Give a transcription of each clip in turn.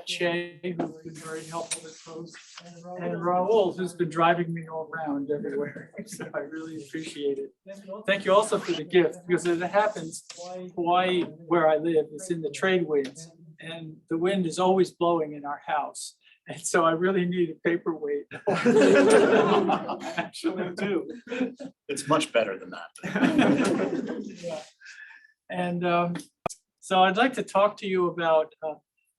Che, who's been very helpful with those, and Raul, who's been driving me all around everywhere. So I really appreciate it. Thank you also for the gift, because as it happens, Hawaii, where I live, is in the trade winds, and the wind is always blowing in our house. And so I really need a paperweight. I actually do. It's much better than that. Yeah. And so I'd like to talk to you about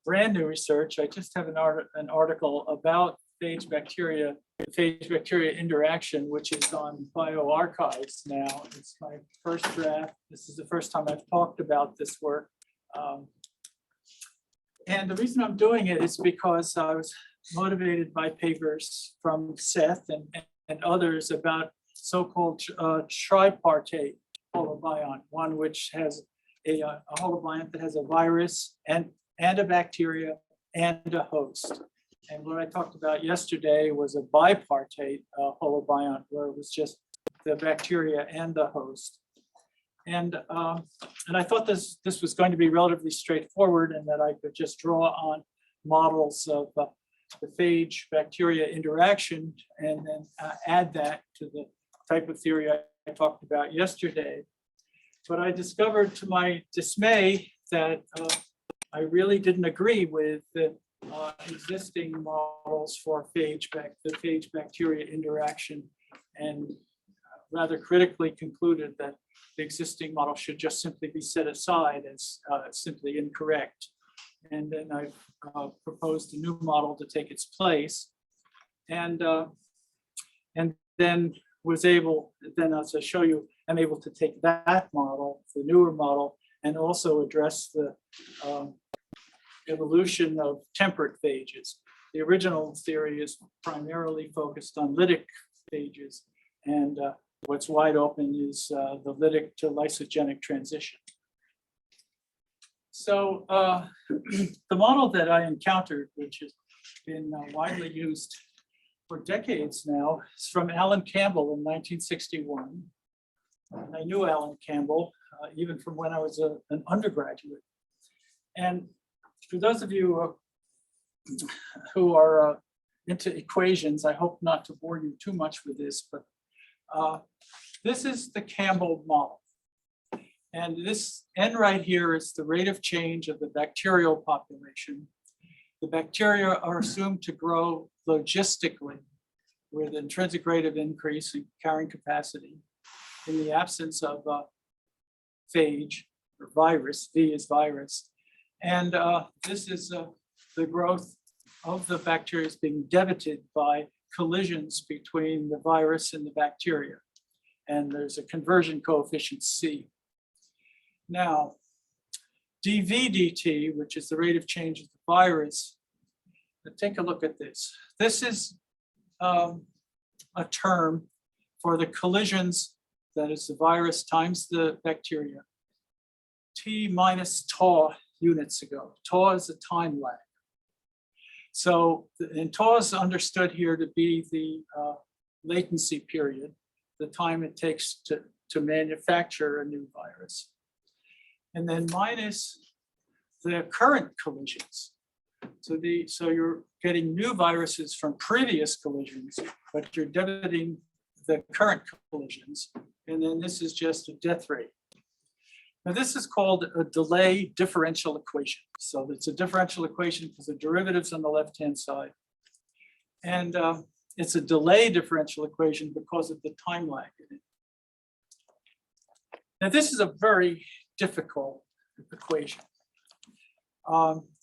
brand new research. I just have an article about phage-bacteria, the phage-bacteria interaction, which is on bioarchives now. It's my first draft. This is the first time I've talked about this work. And the reason I'm doing it is because I was motivated by papers from Seth and others about so-called tripartite holobiont, one which has a holobiont that has a virus and a bacteria and a host. And what I talked about yesterday was a bipartite holobiont, where it was just the bacteria and the host. And I thought this was going to be relatively straightforward, and that I could just draw on models of the phage-bacteria interaction and then add that to the type of theory I talked about yesterday. But I discovered to my dismay that I really didn't agree with the existing models for the phage-bacteria interaction, and rather critically concluded that the existing model should just simply be set aside as simply incorrect. And then I've proposed a new model to take its place, and then was able, then as I show you, I'm able to take that model, the newer model, and also address the evolution of temperate phages. The original theory is primarily focused on lytic phages, and what's wide open is the lytic to lysogenic transition. So the model that I encountered, which has been widely used for decades now, is from Alan Campbell in 1961. I knew Alan Campbell even from when I was an undergraduate. And for those of you who are into equations, I hope not to bore you too much with this, but this is the Campbell model. And this N right here is the rate of change of the bacterial population. The bacteria are assumed to grow logistically with intrinsic rate of increase in carrying capacity in the absence of phage or virus. V is virus. And this is the growth of the bacteria is being debited by collisions between the virus and the bacteria. And there's a conversion coefficient C. Now, dV dt, which is the rate of change of the virus, take a look at this. This is a term for the collisions, that is the virus times the bacteria, T minus tau units ago. Tau is a time lag. So, and tau is understood here to be the latency period, the time it takes to manufacture a new virus. And then minus the current collisions. So you're getting new viruses from previous collisions, but you're debiting the current collisions. And then this is just a death rate. Now this is called a delay differential equation. So it's a differential equation because the derivative's on the left-hand side. And it's a delay differential equation because of the time lag in it. Now this is a very difficult equation.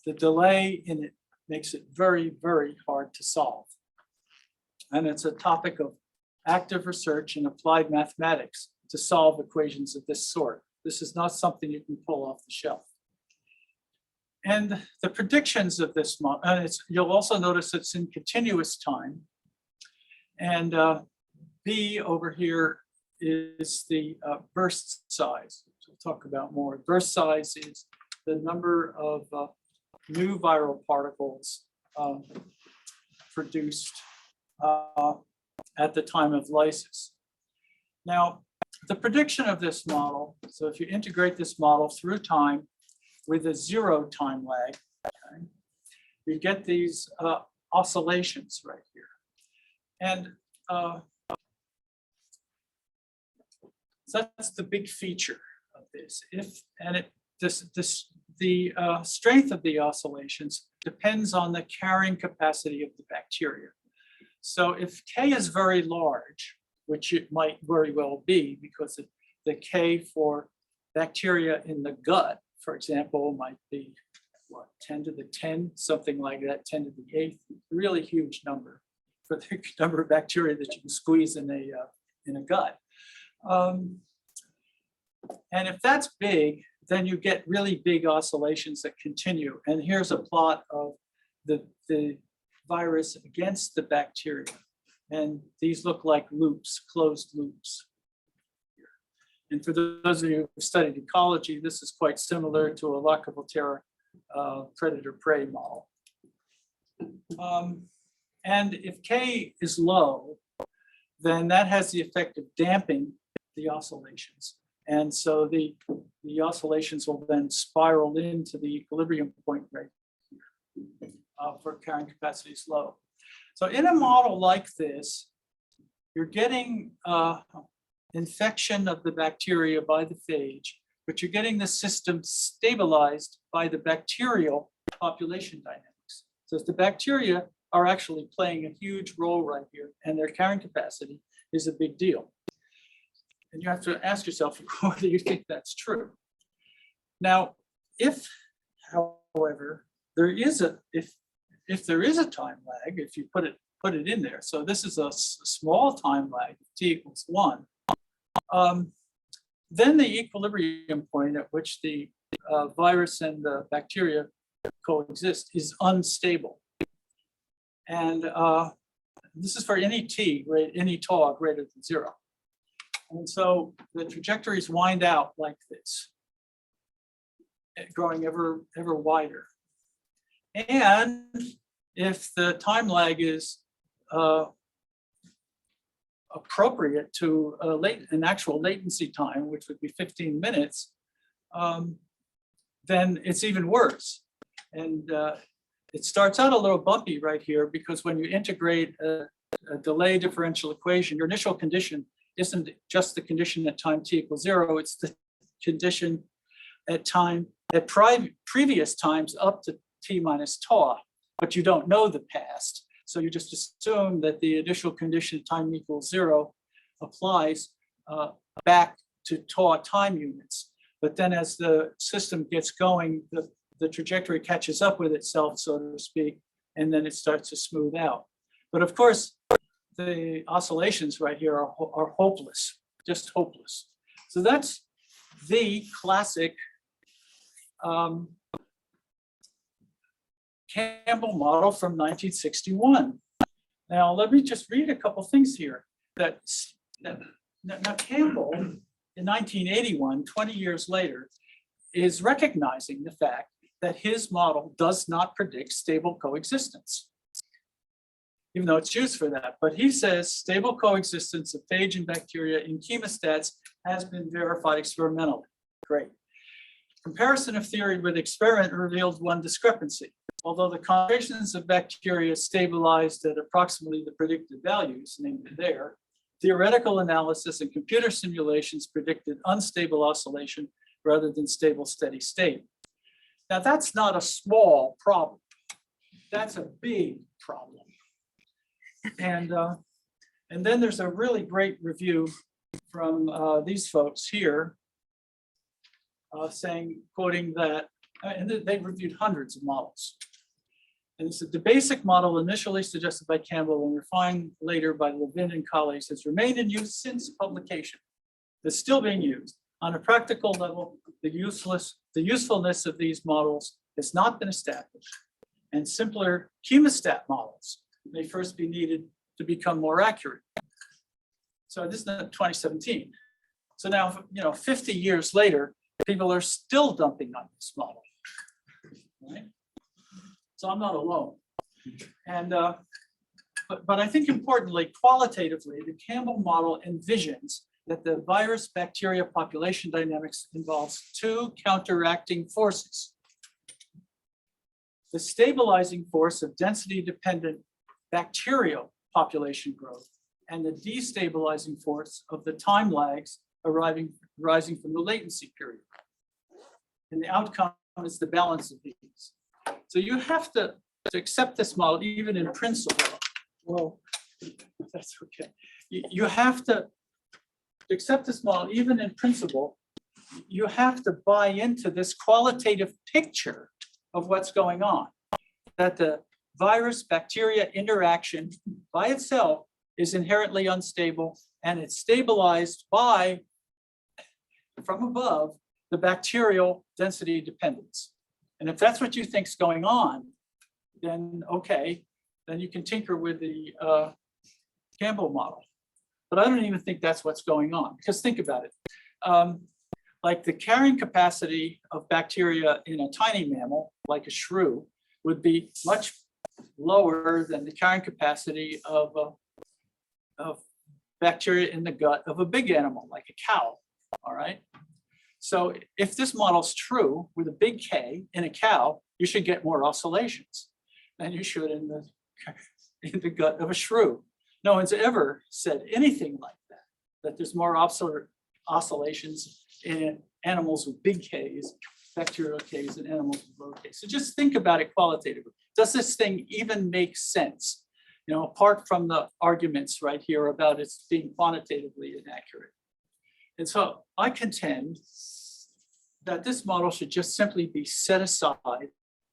The delay in it makes it very, very hard to solve. And it's a topic of active research in applied mathematics to solve equations of this sort. This is not something you can pull off the shelf. And the predictions of this model, and you'll also notice it's in continuous time. And B over here is the burst size, which we'll talk about more. Burst size is the number of new viral particles produced at the time of lysis. Now, the prediction of this model, so if you integrate this model through time with a zero time lag, okay, you get these oscillations right here. And so that's the big feature of this. The strength of the oscillations depends on the carrying capacity of the bacteria. So if K is very large, which it might very well be because the K for bacteria in the gut, for example, might be what, 10 to the 10, something like that, 10 to the 8th, really huge number for the number of bacteria that you can squeeze in a gut. And if that's big, then you get really big oscillations that continue. And here's a plot of the virus against the bacteria. And these look like loops, closed loops. And for those of you who studied ecology, this is quite similar to a Lacopeltera predator-prey model. And if K is low, then that has the effect of damping the oscillations. And so the oscillations will then spiral into the equilibrium point right here for carrying capacity is low. So in a model like this, you're getting infection of the bacteria by the phage, but you're getting the system stabilized by the bacterial population dynamics. So the bacteria are actually playing a huge role right here, and their carrying capacity is a big deal. And you have to ask yourself whether you think that's true. Now, if, however, there is a if there is a time lag, if you put it in there, so this is a small time lag, t equals 1, then the equilibrium point at which the virus and the bacteria coexist is unstable. And this is for any t, any tau greater than 0. And so the trajectories wind out like this, growing ever wider. And if the time lag is appropriate to an actual latency time, which would be 15 minutes, then it's even worse. And it starts out a little bumpy right here because when you integrate a delay differential equation, your initial condition isn't just the condition at time t equals 0, it's the condition at previous times up to t minus tau, but you don't know the past. So you just assume that the initial condition at time equals 0 applies back to tau time units. But then as the system gets going, the trajectory catches up with itself, so to speak, and then it starts to smooth out. But of course, the oscillations right here are hopeless, just hopeless. So that's the classic Campbell model from 1961. Now, let me just read a couple things here. Now Campbell, in 1981, 20 years later, is recognizing the fact that his model does not predict stable coexistence, even though it's used for that. But he says stable coexistence of phage and bacteria in chemostats has been verified experimentally. Great. Comparison of theory with experiment revealed one discrepancy. Although the concentrations of bacteria stabilized at approximately the predicted values, namely there, theoretical analysis and computer simulations predicted unstable oscillation rather than stable steady state. Now that's not a small problem. That's a big problem. And then there's a really great review from these folks here quoting that, and they reviewed hundreds of models. And it said the basic model initially suggested by Campbell and refined later by Levin and colleagues has remained in use since publication. It's still being used. On a practical level, the usefulness of these models has not been established, and simpler chemostat models may first be needed to become more accurate. So this is 2017. So now, 50 years later, people are still dumping on this model, right? So I'm not alone. And but I think importantly, qualitatively, the Campbell model envisions that the virus bacteria population dynamics involves two counteracting forces. the stabilizing force of density-dependent bacterial population growth and the destabilizing force of the time lags arising from the latency period. And the outcome is the balance of these. So you have to accept this model, even in principle. Well, that's okay. You have to accept this model, even in principle. You have to buy into this qualitative picture of what's going on, that the virus-bacteria interaction by itself is inherently unstable, and it's stabilized by, from above, the bacterial density dependence. And if that's what you think is going on, then okay, then you can tinker with the Campbell model. But I don't even think that's what's going on, because think about it. Like the carrying capacity of bacteria in a tiny mammal, like a shrew, would be much lower than the carrying capacity of bacteria in the gut of a big animal, like a cow, all right? So if this model's true with a big K in a cow, you should get more oscillations than you should in the gut of a shrew. No one's ever said anything like that there's more oscillations in animals with big Ks, bacterial Ks, and animals with low Ks. So just think about it qualitatively. Does this thing even make sense? You know, apart from the arguments right here about its being quantitatively inaccurate. And so I contend that this model should just simply be set aside,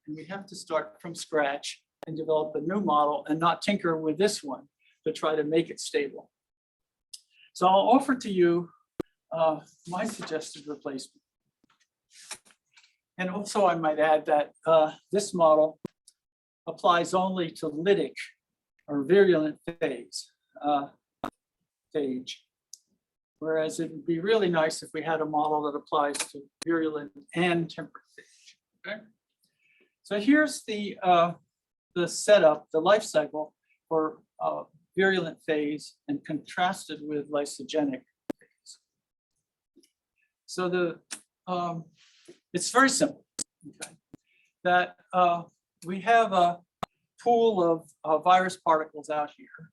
and we have to start from scratch and develop a new model and not tinker with this one to try to make it stable. So I'll offer to you my suggested replacement. And also I might add that this model applies only to lytic or virulent phage, whereas it would be really nice if we had a model that applies to virulent and temperate phage. Okay? So here's the setup, the life cycle for virulent phase and contrasted with lysogenic phase. So it's very simple. Okay? That we have a pool of virus particles out here.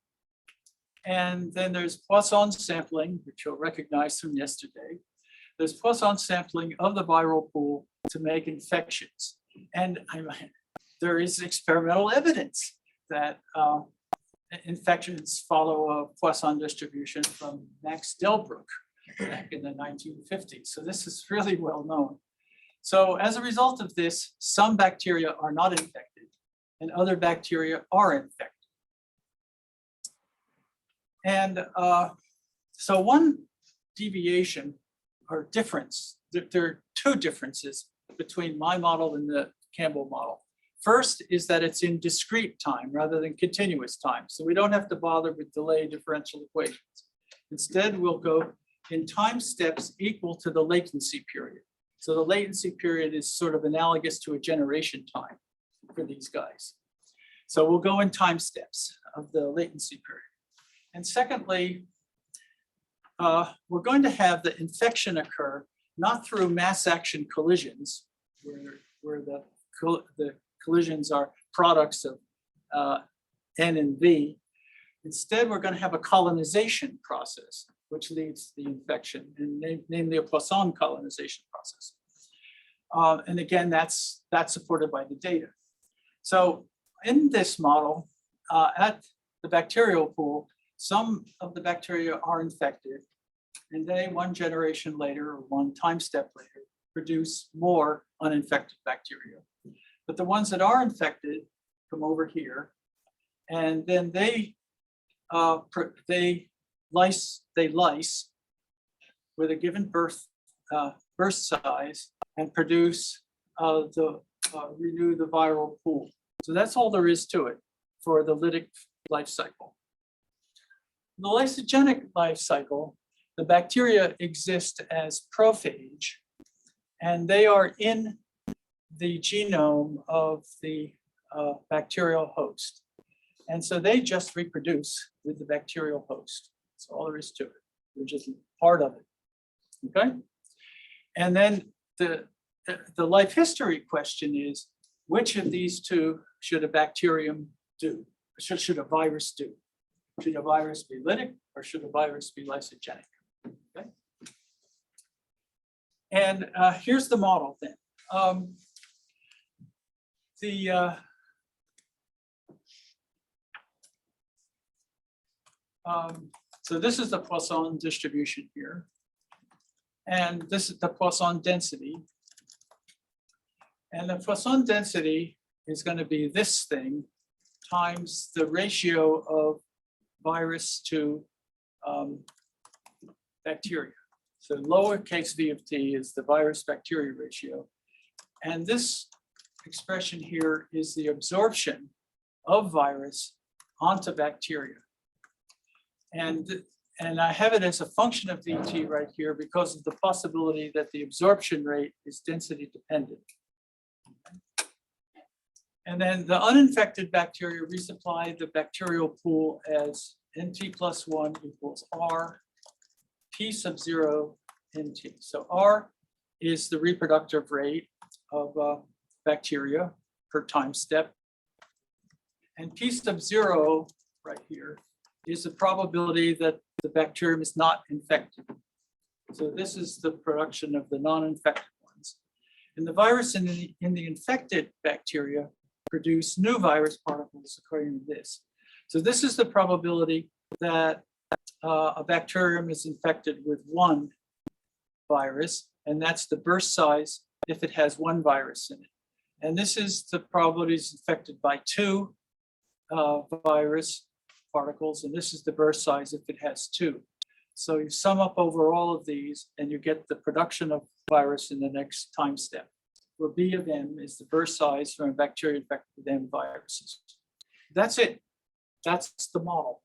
And then there's Poisson sampling, which you'll recognize from yesterday. There's Poisson sampling of the viral pool to make infections. And there is experimental evidence that infections follow a Poisson distribution from Max Delbruck back in the 1950s. So this is really well known. So as a result of this, some bacteria are not infected and other bacteria are infected. And so one deviation or difference, there are two differences between my model and the Campbell model. First is that it's in discrete time rather than continuous time. So we don't have to bother with delay differential equations. Instead, we'll go in time steps equal to the latency period. So the latency period is sort of analogous to a generation time for these guys. So we'll go in time steps of the latency period. And secondly, we're going to have the infection occur not through mass action collisions, where the collisions are products of N and V. Instead, we're going to have a colonization process, which leads to the infection, and namely a Poisson colonization process. And again, that's supported by the data. So in this model, at the bacterial pool, some of the bacteria are infected, and they, one generation later or one time step later, produce more uninfected bacteria. But the ones that are infected come over here, and then they lyse with a given burst size and produce renew the viral pool. So that's all there is to it for the lytic life cycle. The lysogenic life cycle, the bacteria exist as prophage, and they are in the genome of the bacterial host. And so they just reproduce with the bacterial host. That's all there is to it. They're just part of it, okay? And then the life history question is, which of these two should a bacterium do? Should a virus do? Should a virus be lytic or should a virus be lysogenic? Okay. And here's the model then. So this is the Poisson distribution here. And this is the Poisson density. And the Poisson density is going to be this thing times the ratio of virus to bacteria. So lowercase v of t is the virus bacteria ratio. And this expression here is the absorption of virus onto bacteria. And I have it as a function of Vt right here because of the possibility that the absorption rate is density dependent. And then the uninfected bacteria resupply the bacterial pool as Nt plus 1 equals R P sub 0 Nt. So R is the reproductive rate of bacteria per time step. And P sub 0 right here is the probability that the bacterium is not infected. So this is the production of the non-infected ones. And the virus in the infected bacteria produce new virus particles according to this. So this is the probability that a bacterium is infected with one virus, and that's the burst size if it has one virus in it. And this is the probability it's infected by two virus particles, and this is the burst size if it has two. So you sum up over all of these and you get the production of virus in the next time step, where B of M is the burst size from a bacteria infected with M viruses. That's it. That's the model.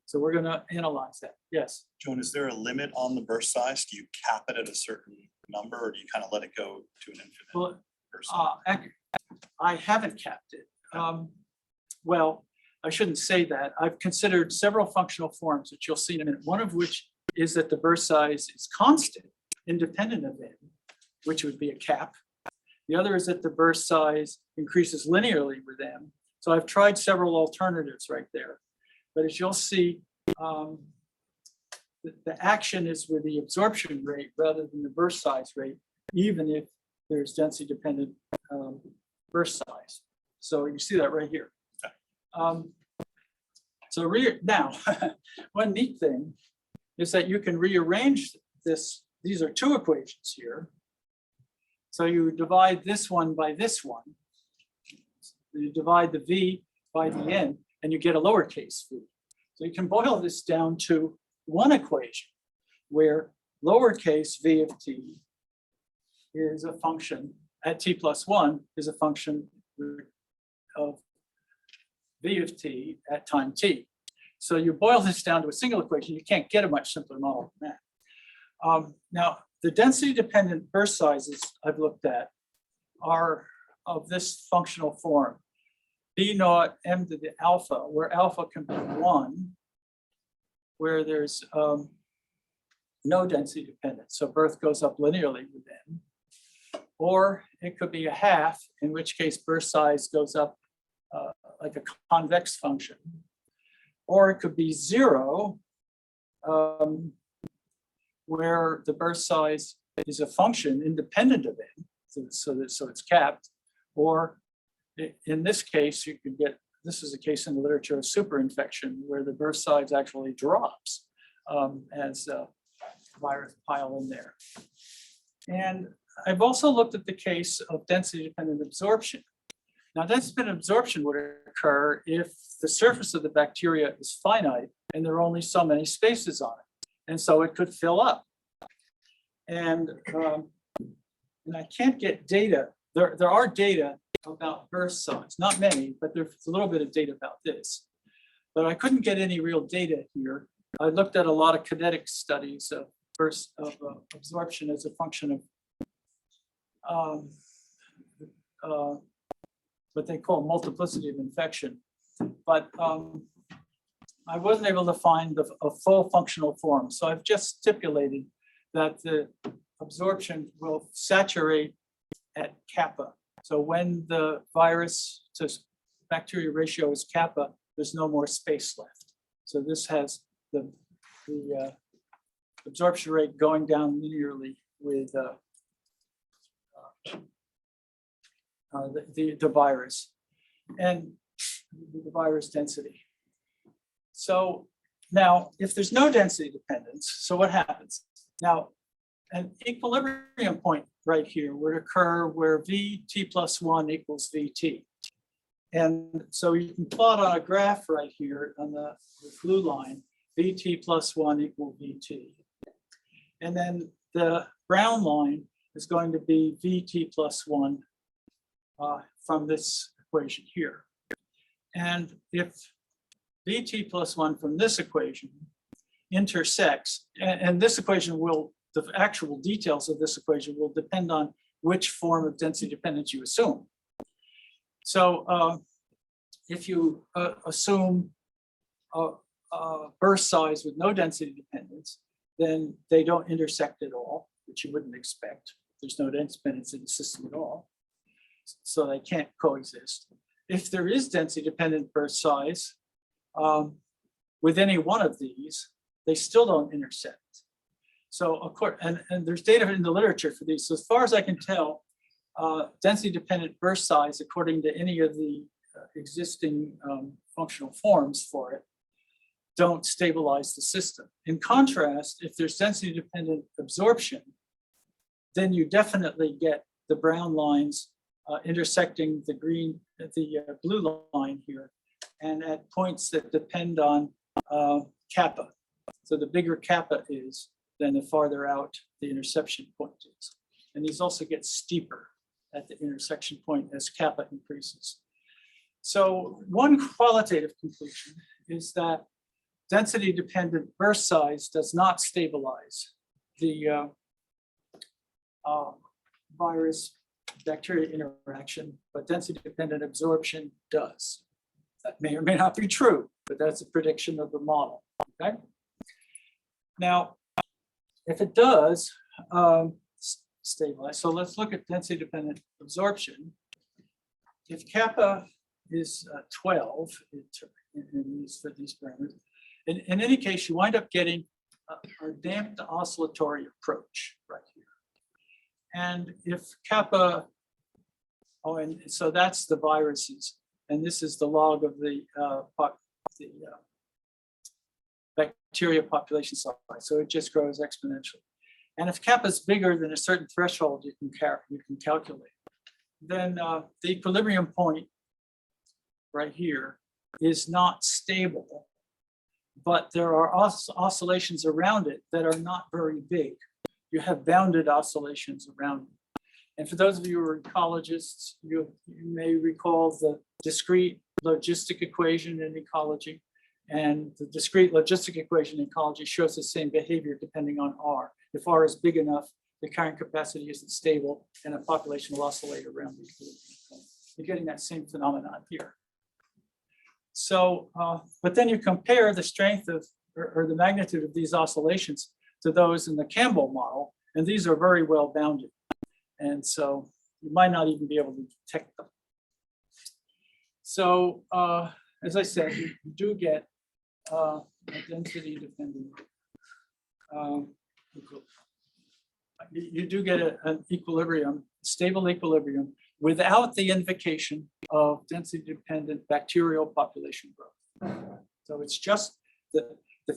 So we're going to analyze that. Yes. Joan, is there a limit on the burst size? Do you cap it at a certain number, or do you kind of let it go to an infinite Well, burst size? I haven't capped it. Well, I shouldn't say that. I've considered several functional forms, which you'll see in a minute, one of which is that the burst size is constant, independent of M, which would be a cap. The other is that the burst size increases linearly with M. So I've tried several alternatives right there. But as you'll see, the action is with the absorption rate rather than the burst size rate, even if there's density dependent burst size. So you see that right here. Now, one neat thing is that you can rearrange this. These are two equations here. So you divide this one by this one. You divide the V by the N, and you get a lowercase v. So you can boil this down to one equation where lowercase v of t is a function at t plus 1 is a function of v of t at time t. So you boil this down to a single equation. You can't get a much simpler model than that. Now, the density dependent burst sizes I've looked at are of this functional form. B naught m to the alpha, where alpha can be 1, where there's no density dependence. So birth goes up linearly with m. Or it could be a half, in which case burst size goes up like a convex function. Or it could be 0, where the burst size is a function independent of n, so it's capped. Or in this case, you could get, this is a case in the literature of superinfection, where the burst size actually drops as virus pile in there. And I've also looked at the case of density-dependent absorption. Now, density-dependent absorption would occur if the surface of the bacteria is finite and there are only so many spaces on it. And so it could fill up. And I can't get data. There are data about burst size, not many, but there's a little bit of data about this. But I couldn't get any real data here. I looked at a lot of kinetic studies of burst of absorption as a function of what they call multiplicity of infection. But I wasn't able to find a full functional form. So I've just stipulated that the absorption will saturate at kappa So when the virus to bacteria ratio is kappa, there's no more space left. So this has the absorption rate going down linearly with the virus and the virus density. So now, if there's no density dependence, so what happens? Now, an equilibrium point right here would occur where Vt plus 1 equals Vt. And so you can plot on a graph right here on the blue line, Vt plus 1 equal Vt. And then the brown line is going to be Vt plus 1 from this equation here. And if Vt plus 1 from this equation intersects, and this equation will, the actual details of this equation will depend on which form of density dependence you assume. So if you assume a burst size with no density dependence, then they don't intersect at all, which you wouldn't expect. There's no density dependence in the system at all, so they can't coexist. If there is density dependent burst size with any one of these, they still don't intersect. So of course, and there's data in the literature for these. So as far as I can tell, density dependent burst size, according to any of the existing functional forms for it, don't stabilize the system. In contrast, if there's density dependent absorption, then you definitely get the brown lines intersecting the green, the blue line here, and at points that depend on kappa. So the bigger kappa is, then the farther out the interception point is. And these also get steeper at the intersection point as kappa increases. So one qualitative conclusion is that density dependent burst size does not stabilize the virus bacteria interaction, but density dependent absorption does. That may or may not be true, but that's a prediction of the model, okay? Now, if it does stabilize, so let's look at density dependent absorption. If kappa is 12 for these parameters, in any case, you wind up getting a damped oscillatory approach right here. And if kappa, oh, and so that's the viruses, and this is the log of the bacteria population size. So it just grows exponentially. And if kappa is bigger than a certain threshold you can calculate, then the equilibrium point right here is not stable, but there are oscillations around it that are not very big. You have bounded oscillations around it. And for those of you who are ecologists, you may recall the discrete logistic equation in ecology. And the discrete logistic equation in ecology shows the same behavior depending on R. If R is big enough, the carrying capacity isn't stable and a population will oscillate around the equilibrium point. You're getting that same phenomenon here. So, but then you compare the strength of, or the magnitude of these oscillations to those in the Campbell model, and these are very well bounded. And so you might not even be able to detect them. So, as I said, you do get a density dependent, you do get an equilibrium, stable equilibrium, without the invocation of density dependent bacterial population growth. So it's just the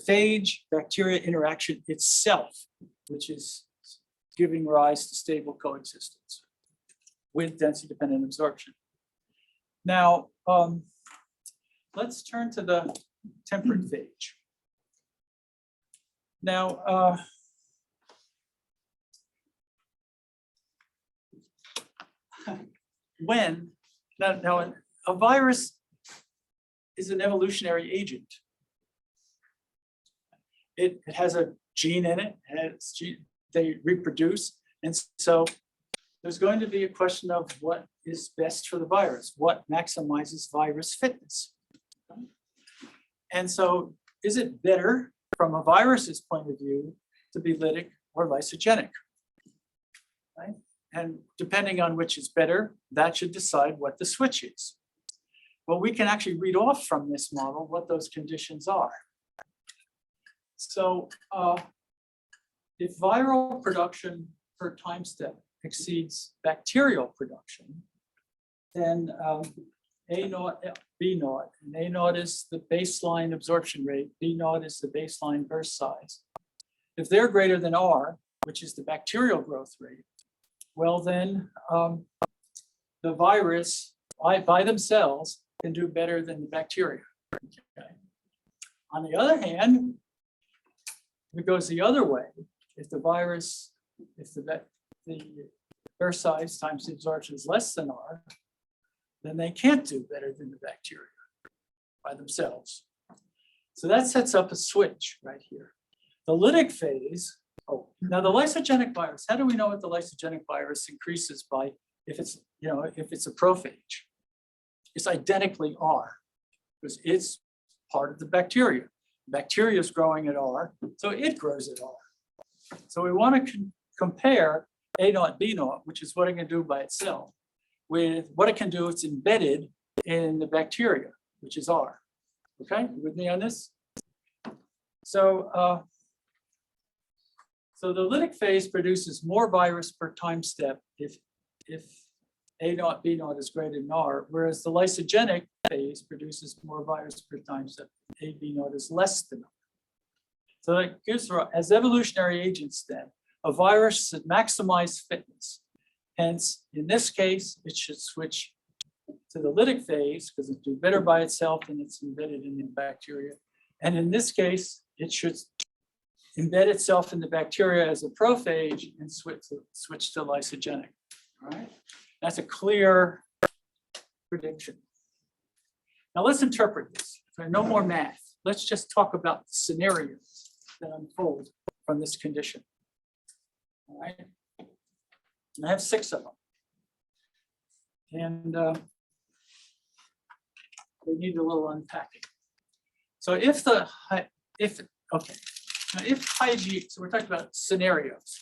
phage-bacteria interaction itself, which is giving rise to stable coexistence with density dependent absorption. Now, let's turn to the temperate phage. Now, now a virus is an evolutionary agent. It has a gene in it, they reproduce, and so there's going to be a question of what is best for the virus, what maximizes virus fitness. And so is it better from a virus's point of view to be lytic or lysogenic? Right? And depending on which is better, that should decide what the switch is. Well, we can actually read off from this model what those conditions are. So if viral production per time step exceeds bacterial production, then A naught, B naught, and A naught is the baseline absorption rate, B naught is the baseline burst size. If they're greater than R, which is the bacterial growth rate, well then the virus by themselves can do better than the bacteria. Okay. On the other hand, if it goes the other way, if the virus, if the burst size times the absorption is less than R, then they can't do better than the bacteria by themselves. So that sets up a switch right here. The lytic phase, now the lysogenic virus, how do we know what the lysogenic virus increases by if it's, if it's a prophage? It's identically R, because it's part of the bacteria. Bacteria is growing at R, so it grows at R. So we want to compare A naught, B naught, which is what it can do by itself, with what it can do, it's embedded in the bacteria, which is R. Okay, you with me on this? So, so the lytic phase produces more virus per time step if A naught, B naught is greater than R, whereas the lysogenic phase produces more virus per time step if A, B naught is less than R. So that gives, as evolutionary agents then, a virus that maximize fitness. Hence, in this case, it should switch to the lytic phase because it do better by itself than it's embedded in the bacteria. And in this case, it should embed itself in the bacteria as a prophage and switch to lysogenic. All right, that's a clear prediction. Now let's interpret this. No more math. Let's just talk about the scenarios that unfold from this condition. All right. And I have 6 of them. And they need a little unpacking. So if hygiene, so we're talking about scenarios.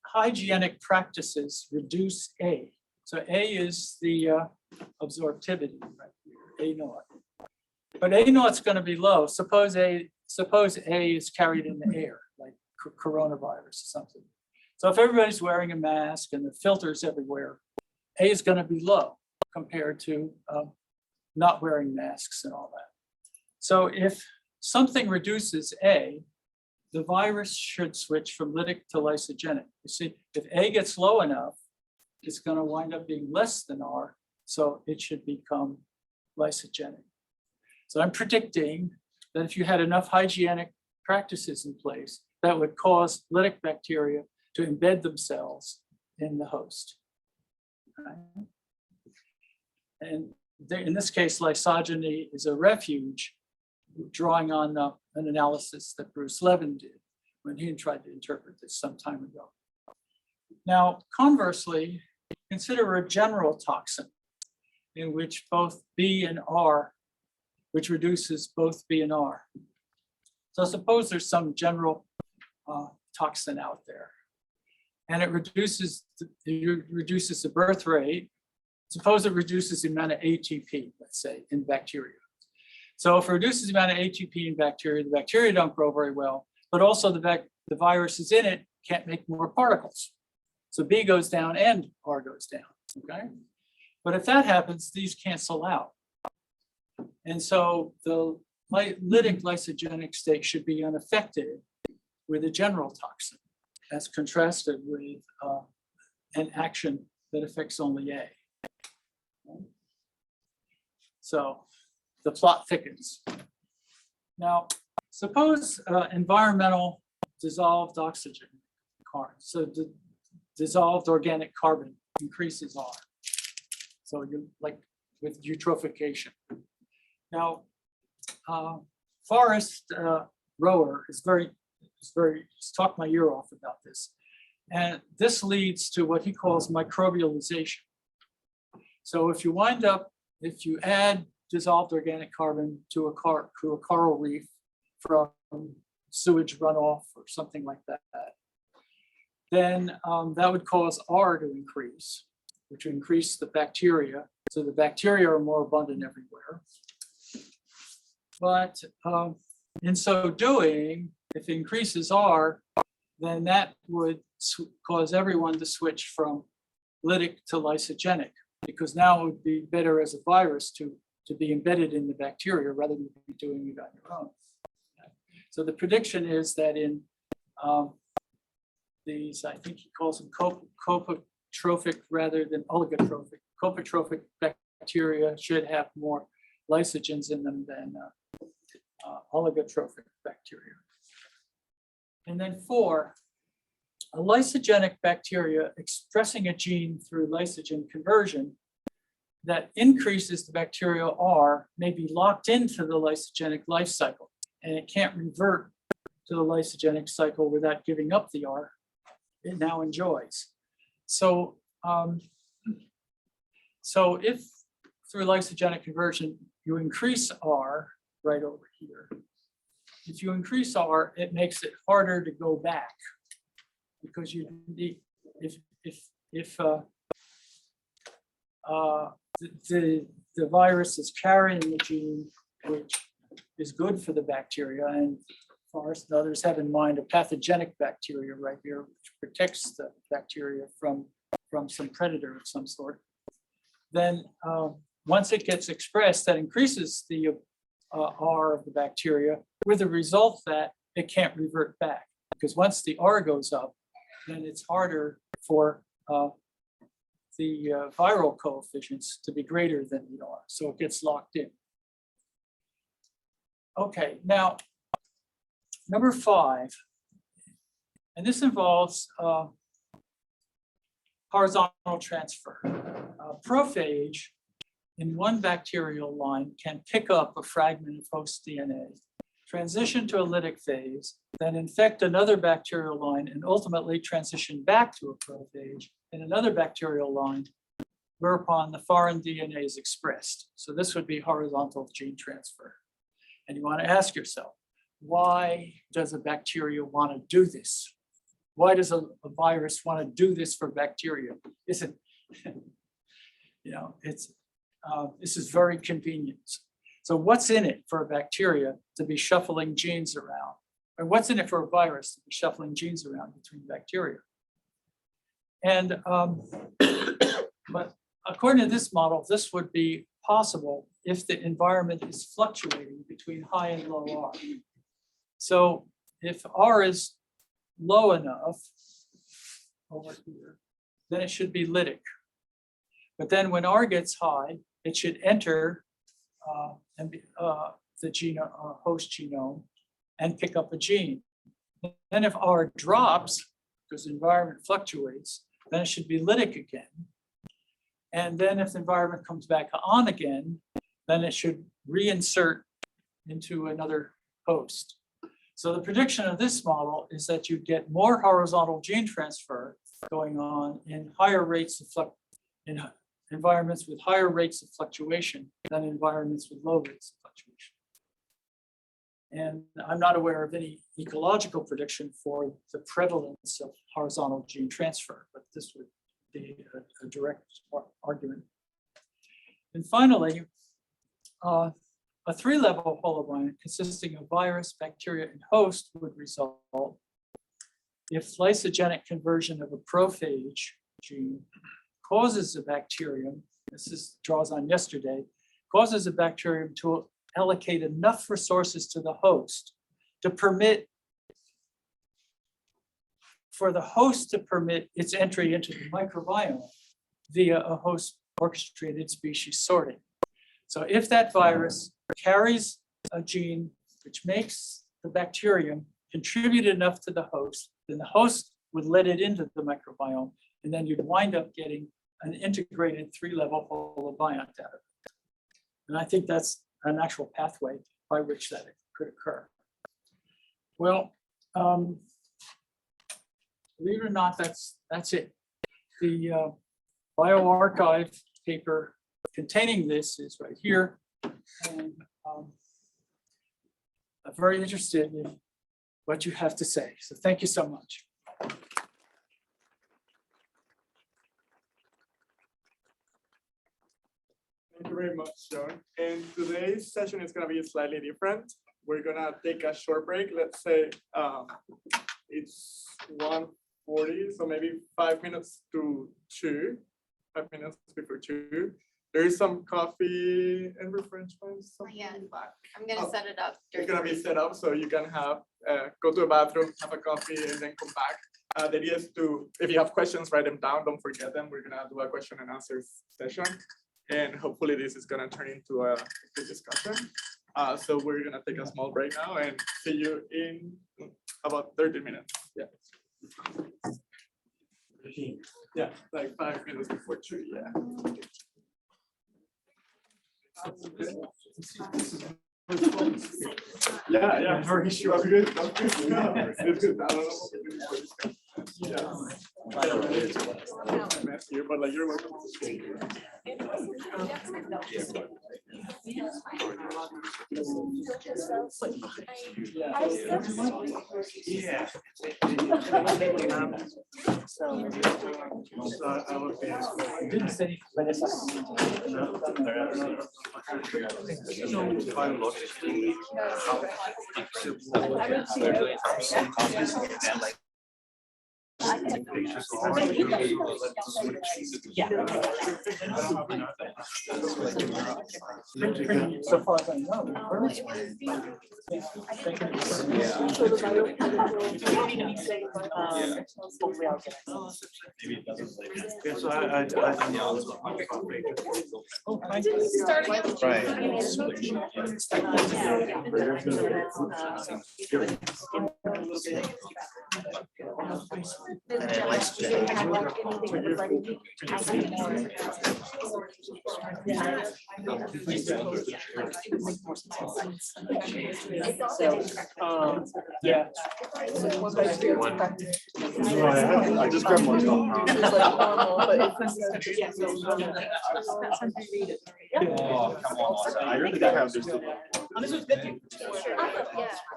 Hygienic practices reduce A. So A is the absorptivity right here, A naught. But A naught's going to be low. Suppose A is carried in the air, like coronavirus or something. So if everybody's wearing a mask and the filters everywhere, A is going to be low compared to not wearing masks and all that. So if something reduces A, the virus should switch from lytic to lysogenic. You see, if A gets low enough, it's going to wind up being less than R, so it should become lysogenic. So I'm predicting that if you had enough hygienic practices in place, that would cause lytic bacteria to embed themselves in the host. Okay. And in this case, lysogeny is a refuge, drawing on an analysis that Bruce Levin did when he tried to interpret this some time ago. Now, conversely, consider a general toxin in which both B and R, which reduces both B and R. So suppose there's some general toxin out there, and it reduces the birth rate. Suppose it reduces the amount of ATP, let's say, in bacteria. So if it reduces the amount of ATP in bacteria, the bacteria don't grow very well, but also the viruses in it can't make more particles. So B goes down and R goes down, okay? But if that happens, these cancel out. And so the lytic lysogenic state should be unaffected with a general toxin, as contrasted with an action that affects only A. Okay? So the plot thickens. Now, suppose environmental dissolved oxygen, so dissolved organic carbon increases R. So you like with eutrophication. Now, Forrest Rower he's talked my ear off about this. And this leads to what he calls microbialization. So if you add dissolved organic carbon to a coral reef from sewage runoff or something like that, then that would cause R to increase, which would increase the bacteria. So the bacteria are more abundant everywhere. But in so doing, if it increases R, then that would cause everyone to switch from lytic to lysogenic, because now it would be better as a virus to be embedded in the bacteria rather than be doing it on your own. So the prediction is that in these, I think he calls them copotrophic rather than oligotrophic. Copotrophic bacteria should have more lysogens in them than oligotrophic bacteria. And then 4, a lysogenic bacteria expressing a gene through lysogen conversion that increases the bacterial R may be locked into the lysogenic life cycle, and it can't revert to the lysogenic cycle without giving up the R it now enjoys. So, so if through lysogenic conversion you increase R right over here, if you increase R, it makes it harder to go back, because you need, if the virus is carrying the gene which is good for the bacteria, and Forrest and others have in mind a pathogenic bacteria right here, which protects the bacteria from some predator of some sort, then once it gets expressed, that increases the R of the bacteria, with the result that it can't revert back, because once the R goes up, then it's harder for the viral coefficients to be greater than the R, so it gets locked in. Okay, now number 5, and this involves horizontal transfer. Prophage in one bacterial line can pick up a fragment of host DNA, transition to a lytic phase, then infect another bacterial line, and ultimately transition back to a prophage in another bacterial line, whereupon the foreign DNA is expressed. So this would be horizontal gene transfer. And you want to ask yourself, why does a bacteria want to do this? Why does a virus want to do this for bacteria? Isn't, you know, it's this is very convenient. So what's in it for a bacteria to be shuffling genes around? Or what's in it for a virus to be shuffling genes around between bacteria? And but according to this model, this would be possible if the environment is fluctuating between high and low R. So if R is low enough over here, then it should be lytic. But then when R gets high, it should enter the host genome and pick up a gene. Then if R drops, because the environment fluctuates, then it should be lytic again. And then if the environment comes back on again, then it should reinsert into another host. So the prediction of this model is that you get more horizontal gene transfer going on in higher rates of in environments with higher rates of fluctuation than environments with low rates of fluctuation. And I'm not aware of any ecological prediction for the prevalence of horizontal gene transfer, but this would be a direct argument. And finally, a 3-level holobiont consisting of virus, bacteria, and host would result if lysogenic conversion of a prophage gene causes a bacterium, draws on yesterday, causes a bacterium to allocate enough resources to the host to permit, for the host to permit its entry into the microbiome via a host orchestrated species sorting. So if that virus carries a gene which makes the bacterium contribute enough to the host, then the host would let it into the microbiome, and then you'd wind up getting an integrated 3-level holobiont out of it. And I think that's an actual pathway by which that could occur. Well, believe it or not, that's it. The bioRxiv paper containing this is right here. And I'm very interested in what you have to say. So thank you so much. Thank you very much, Joan. And today's session is gonna be slightly different. We're gonna take a short break. Let's say it's 1:40, so maybe 5 minutes to 2, 5 minutes before 2. There is some coffee and refreshments. Yeah. something back. I'm gonna set it up. It's gonna be set up so you can have go to a bathroom, have a coffee, and then come back. The idea is to, if you have questions, write them down. Don't forget them. We're gonna do a question and answer session, and hopefully this is gonna turn into a good discussion. So we're gonna take a small break now and see you in about 30 minutes. Yeah. Yeah, like 5 minutes before 2. Yeah. Yeah, very sure. That's good. That's good. It's good. I don't know. Yeah. Mess here, but like you're welcome to stay here. Yeah. I didn't say. So far as I know. So I Start again. And it likes Yeah. I just grabbed more stuff. Oh, come on. I really did have this.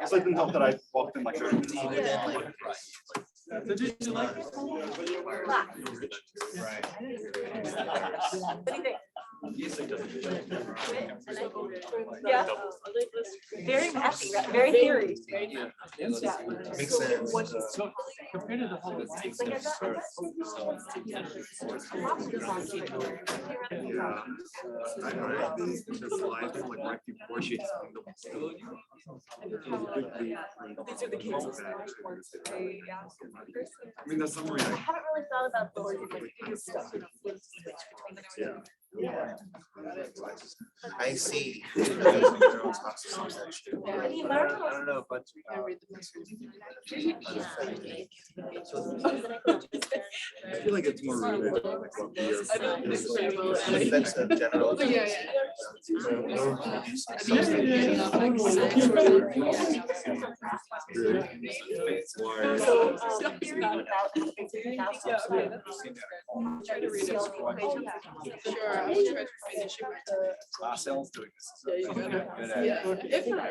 It's like didn't help that I walked in like 30 minutes. So did you like it? Right. Yeah. Very messy, very hairy. Makes sense. So compared to the whole life. Yeah. I know. Just live like right before she These are the kids. I mean, that's summary. I haven't really thought about the stuff. Yeah. I see. I mean, I don't know, but I feel like it's more rooted in what we are. It affects the general. Cells doing this. if not,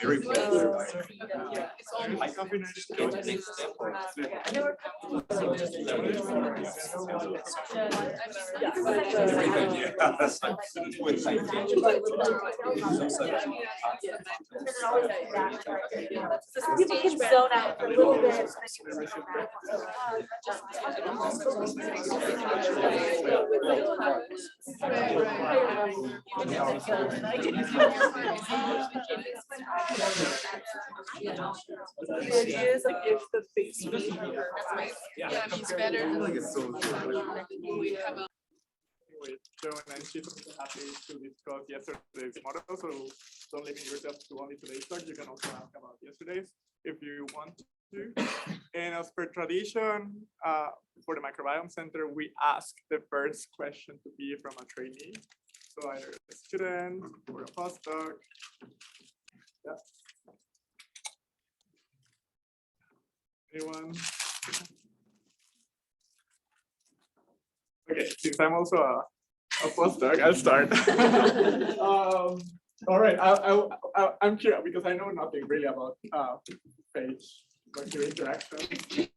Very My coffee people can zone out for a little bit. The idea is like if the face. Yeah, he's better. I feel like it's so. with Joan, and she's happy to discuss yesterday's model. So don't limit yourself to only today's talk. You can also ask about yesterday's if you want to. And as per tradition, for the Microbiome Center, we ask the first question to be from a trainee. So either a student or a postdoc. Yeah. Anyone? Okay, since I'm also a postdoc, I'll start. All right, I'm curious because I know nothing really about phage-bacteria interactions.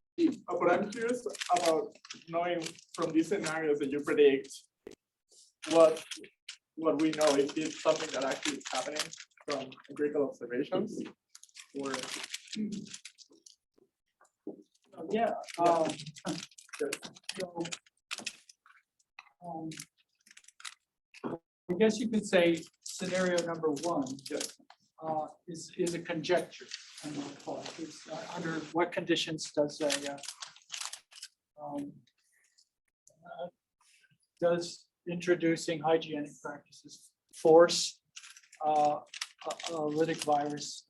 But I'm curious about knowing from these scenarios that you predict what we know is it's something that actually is happening from empirical observations. Or Yeah. So, I guess you could say scenario number one is a conjecture. On my part. It's, under what conditions does introducing hygienic practices force a lytic virus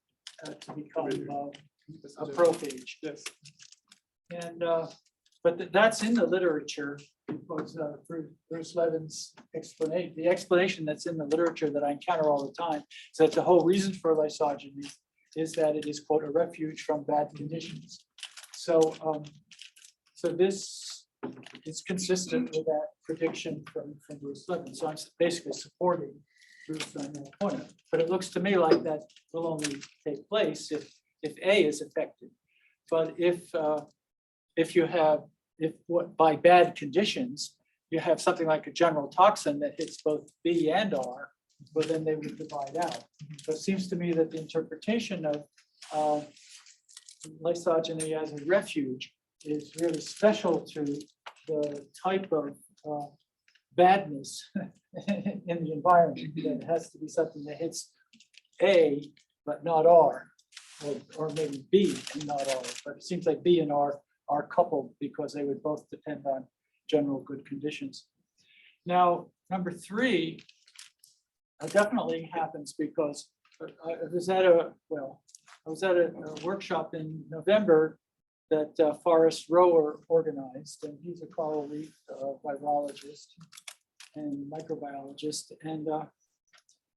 to become a prophage? yes, And but that's in the literature because Bruce Levin's explanation, the explanation that's in the literature that I encounter all the time is that the whole reason for lysogeny is that it is, quote, a refuge from bad conditions. So, so this is consistent with that prediction from Bruce Levin. So I'm basically supporting Bruce on that point. But it looks to me like that will only take place if A is affected. But if you have, by bad conditions, you have something like a general toxin that hits both B and R, well, then they would divide out. So it seems to me that the interpretation of lysogeny as a refuge is really special to the type of badness in the environment. That it has to be something that hits A, but not R, or maybe B and not R. But it seems like B and R are coupled because they would both depend on general good conditions. Now, number three definitely happens because I was at a workshop in November that Forrest Rower organized, and he's a coral reef virologist and microbiologist, and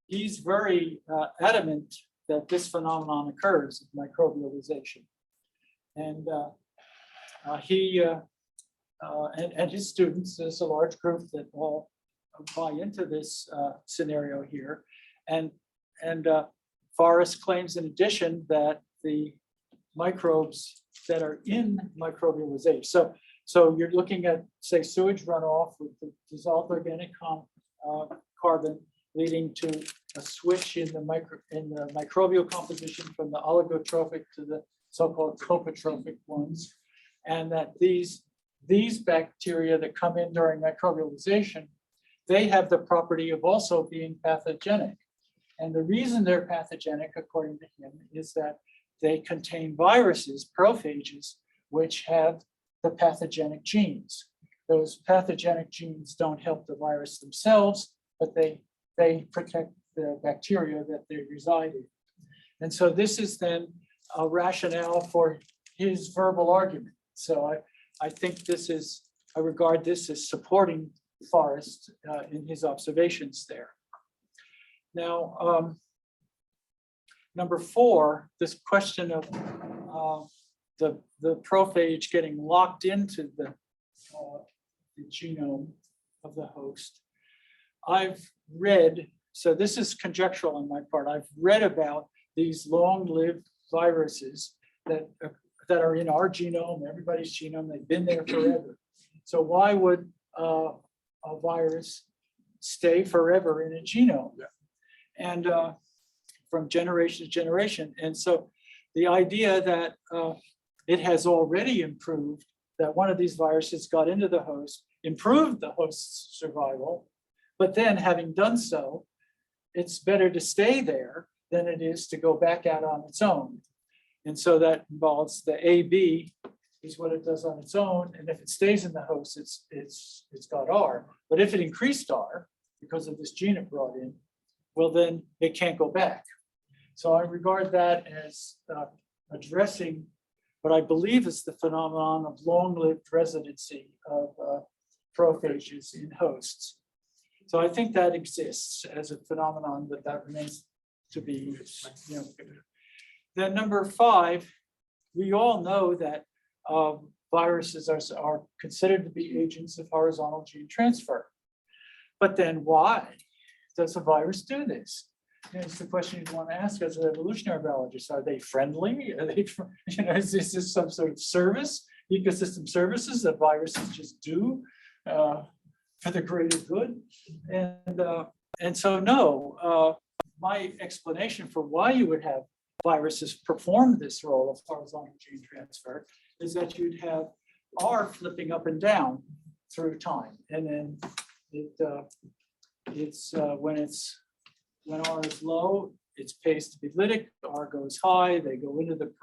he's very adamant that this phenomenon occurs, microbialization, and he and his students, there's a large group that all buy into this scenario here, and Forrest claims in addition that the microbes that are in microbialization. So you're looking at, say, sewage runoff with the dissolved organic carbon leading to a switch in the microbial composition from the oligotrophic to the so-called copotrophic ones, and that these bacteria that come in during microbialization, they have the property of also being pathogenic. And the reason they're pathogenic, according to him, is that they contain viruses, prophages, which have the pathogenic genes. Those pathogenic genes don't help the virus themselves, but they protect the bacteria that they reside in. And so this is then a rationale for his verbal argument. So I think I regard this as supporting Forrest in his observations there. Now, number four, this question of the prophage getting locked into the genome of the host. I've read, so this is conjectural on my part, I've read about these long-lived viruses that are in our genome, everybody's genome, they've been there forever. So why would a virus stay forever in a genome? And from generation to generation. And so the idea that it has already improved, that one of these viruses got into the host, improved the host's survival, but then having done so, it's better to stay there than it is to go back out on its own. And so that involves the AB is what it does on its own. And if it stays in the host, it's got R. But if it increased R because of this gene it brought in, well, then it can't go back. So I regard that as addressing what I believe is the phenomenon of long-lived residency of prophages in hosts. So I think that exists as a phenomenon that remains to be, Then number five, we all know that viruses are considered to be agents of horizontal gene transfer. But then why does a virus do this? It's the question you want to ask as an evolutionary biologist. Are they friendly? Are they, is this some sort of service, ecosystem services that viruses just do for the greater good. And so, no, my explanation for why you would have viruses perform this role of horizontal gene transfer is that you'd have R flipping up and down through time. And then when R is low, it's pays to be lytic. R goes high, they go into the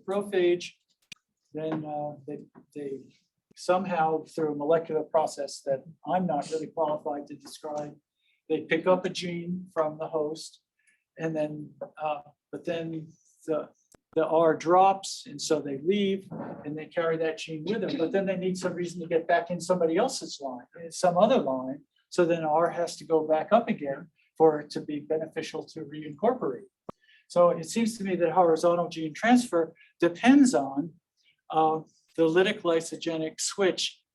prophage. Then they somehow, through a molecular process that I'm not really qualified to describe, they pick up a gene from the host, and then but then the R drops, and so they leave, and they carry that gene with them. But then they need some reason to get back in somebody else's line, some other line. So then R has to go back up again for it to be beneficial to reincorporate. So it seems to me that horizontal gene transfer depends on the lytic lysogenic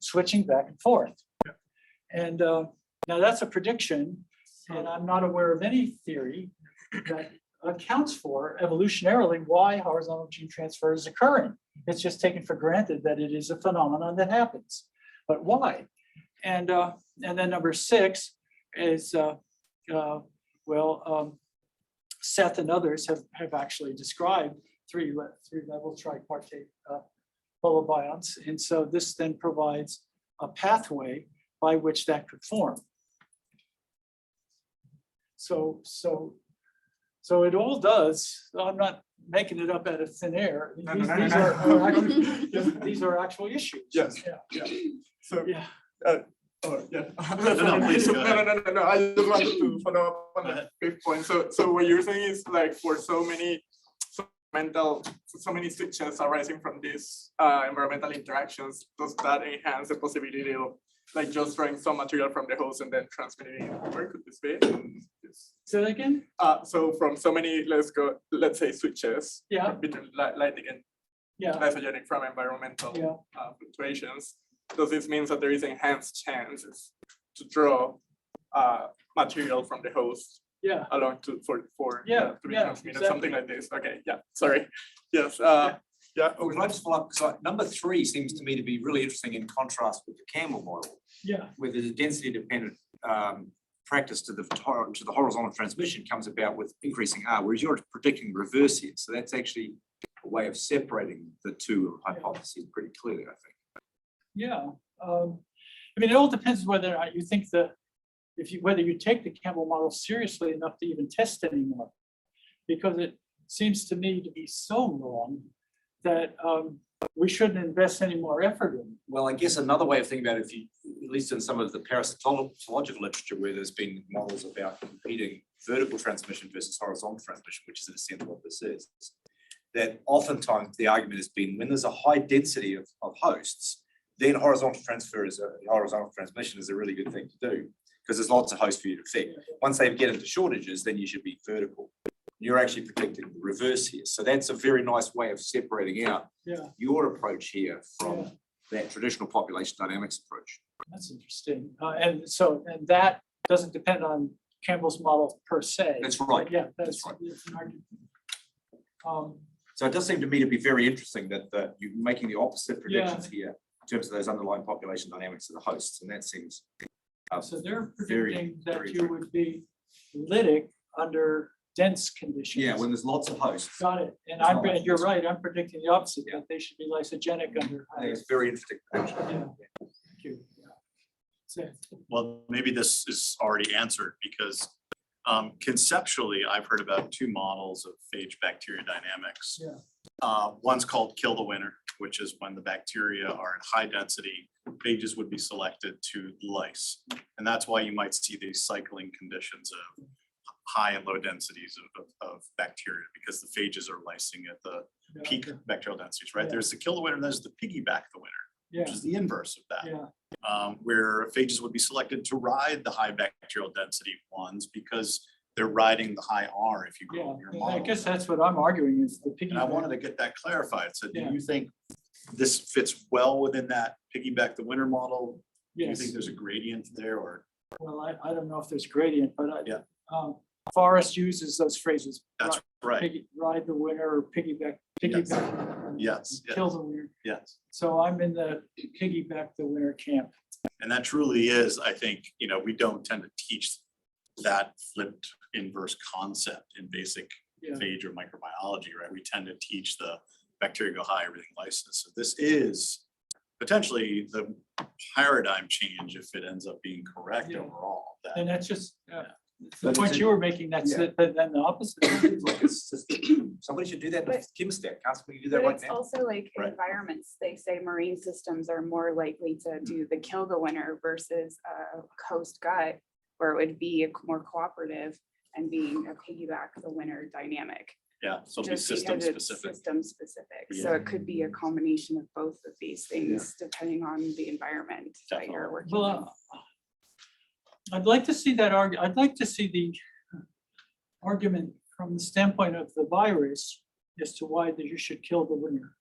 switching back and forth. And now that's a prediction, and I'm not aware of any theory that accounts for evolutionarily why horizontal gene transfer is occurring. It's just taken for granted that it is a phenomenon that happens, but why? And then number 6 is, Seth and others have actually described three-level tripartite holobionts. And so this then provides a pathway by which that could form. So it all does, I'm not making it up out of thin air. These are actual issues. Yes. Yeah. So, Yeah. oh, yeah. No, please go ahead. No. I just wanted to follow up on the 5th point. So what you're saying is, like, for so many switches arising from these environmental interactions, does that enhance the possibility of, like, just drawing some material from the host and then transmitting it over? Could this be? Say that again? So from so many, let's say switches, Yeah. between lytic and Yeah. lysogenic from environmental fluctuations, does this mean that there is enhanced chances to draw material from the host Yeah. along to Yeah, to be yeah, transmitted, something like this? Okay, yeah, sorry. Yes, Yeah. yeah. Well, can I just follow up? Because number 3 seems to me to be really interesting in contrast with the Campbell model, Yeah. where there's a density dependent practice to the horizontal transmission comes about with increasing R, whereas you're predicting reverse here. So that's actually a way of separating the two hypotheses pretty clearly, I think. Yeah. I mean, it all depends whether or not you think whether you take the Campbell model seriously enough to even test anymore, because it seems to me to be so wrong that we shouldn't invest any more effort in it. Well, I guess another way of thinking about it, if you, at least in some of the parasitological literature where there's been models about competing vertical transmission versus horizontal transmission, which is in a sense what this is, that oftentimes the argument has been when there's a high density of hosts, then horizontal transmission is a really good thing to do because there's lots of hosts for you to affect. Once they get into shortages, then you should be vertical. You're actually predicting the reverse here. So that's a very nice way of separating out your approach here from that traditional population dynamics approach. That's interesting. And that doesn't depend on Campbell's model per se. That's right. Yeah, that's right. It's an argument. So it does seem to me to be very interesting that you're making the opposite predictions here in terms of those underlying population dynamics of the hosts. And that seems So they're very, predicting that very you would be lytic under dense conditions. yeah, when there's lots of hosts. Got it. And It's not like you're this. right, I'm predicting the opposite, that they should be lysogenic under. I think it's very interesting prediction. Yeah. Thank you. Yeah. Well, maybe this is already answered because conceptually, I've heard about 2 models of phage-bacteria dynamics. Yeah. One's called kill the winner, which is when the bacteria are in high density, phages would be selected to lyse. And that's why you might see these cycling conditions of high and low densities of bacteria because the phages are lysing at the peak bacterial densities, right? Yeah. There's the kill the winner, and there's the piggyback the winner, Yeah. which is the inverse of that. Yeah. Where phages would be selected to ride the high bacterial density ones because they're riding the high R if you go Yeah. in your And model. I guess that's what I'm arguing is the piggyback. And I wanted to get that clarified. So do Yeah. you think this fits well within that piggyback the winner model? Do you Yes. think there's a gradient there or? Well, I don't know if there's gradient, but Yeah. Forrest uses those phrases. That's right. Ride the winner or piggyback. Yes. Kill the winner. Yes. So I'm in the piggyback the winner camp. And that truly is, I think, we don't tend to teach that flipped inverse concept in basic Yeah. phage or microbiology, right? We tend to teach the bacteria go high, everything lysis. So this is potentially the paradigm change if it ends up being correct Yeah. overall. That- And that's just, the But point it's a- you were making, that's yeah. then the opposite. It's like a system. Somebody should do that with chemostat. Can't somebody do that But right it's now? also like Right. environments, they say marine systems are more likely to do the kill the winter versus a coast gut, where it would be a more cooperative and being a piggyback the winter dynamic. Yeah, so it'll be Just system because it's specific. system specific, so it could be a combination of both of these things, depending on the environment that you're Definitely. working in. Well, I'd like to see that I'd like to see the argument from the standpoint of the virus as to why that you should kill the winner.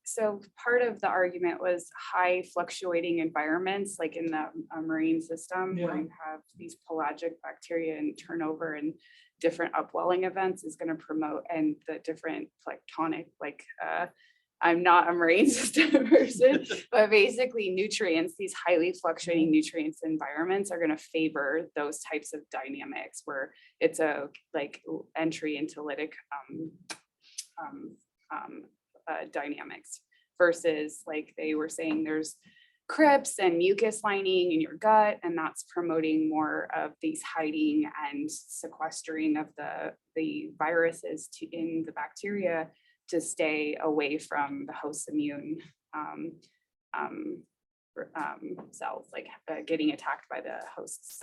So part of the argument was high fluctuating environments, like in the marine system, where Yeah. you have these pelagic bacteria and turnover and different upwelling events is going to promote, and the different tectonic, I'm not a marine system person, but basically nutrients, these highly fluctuating nutrients environments are going to favor those types of dynamics where it's a entry into lytic dynamics versus like they were saying there's crypts and mucus lining in your gut, and that's promoting more of these hiding and sequestering of the viruses in the bacteria to stay away from the host's immune cells, getting attacked by the host's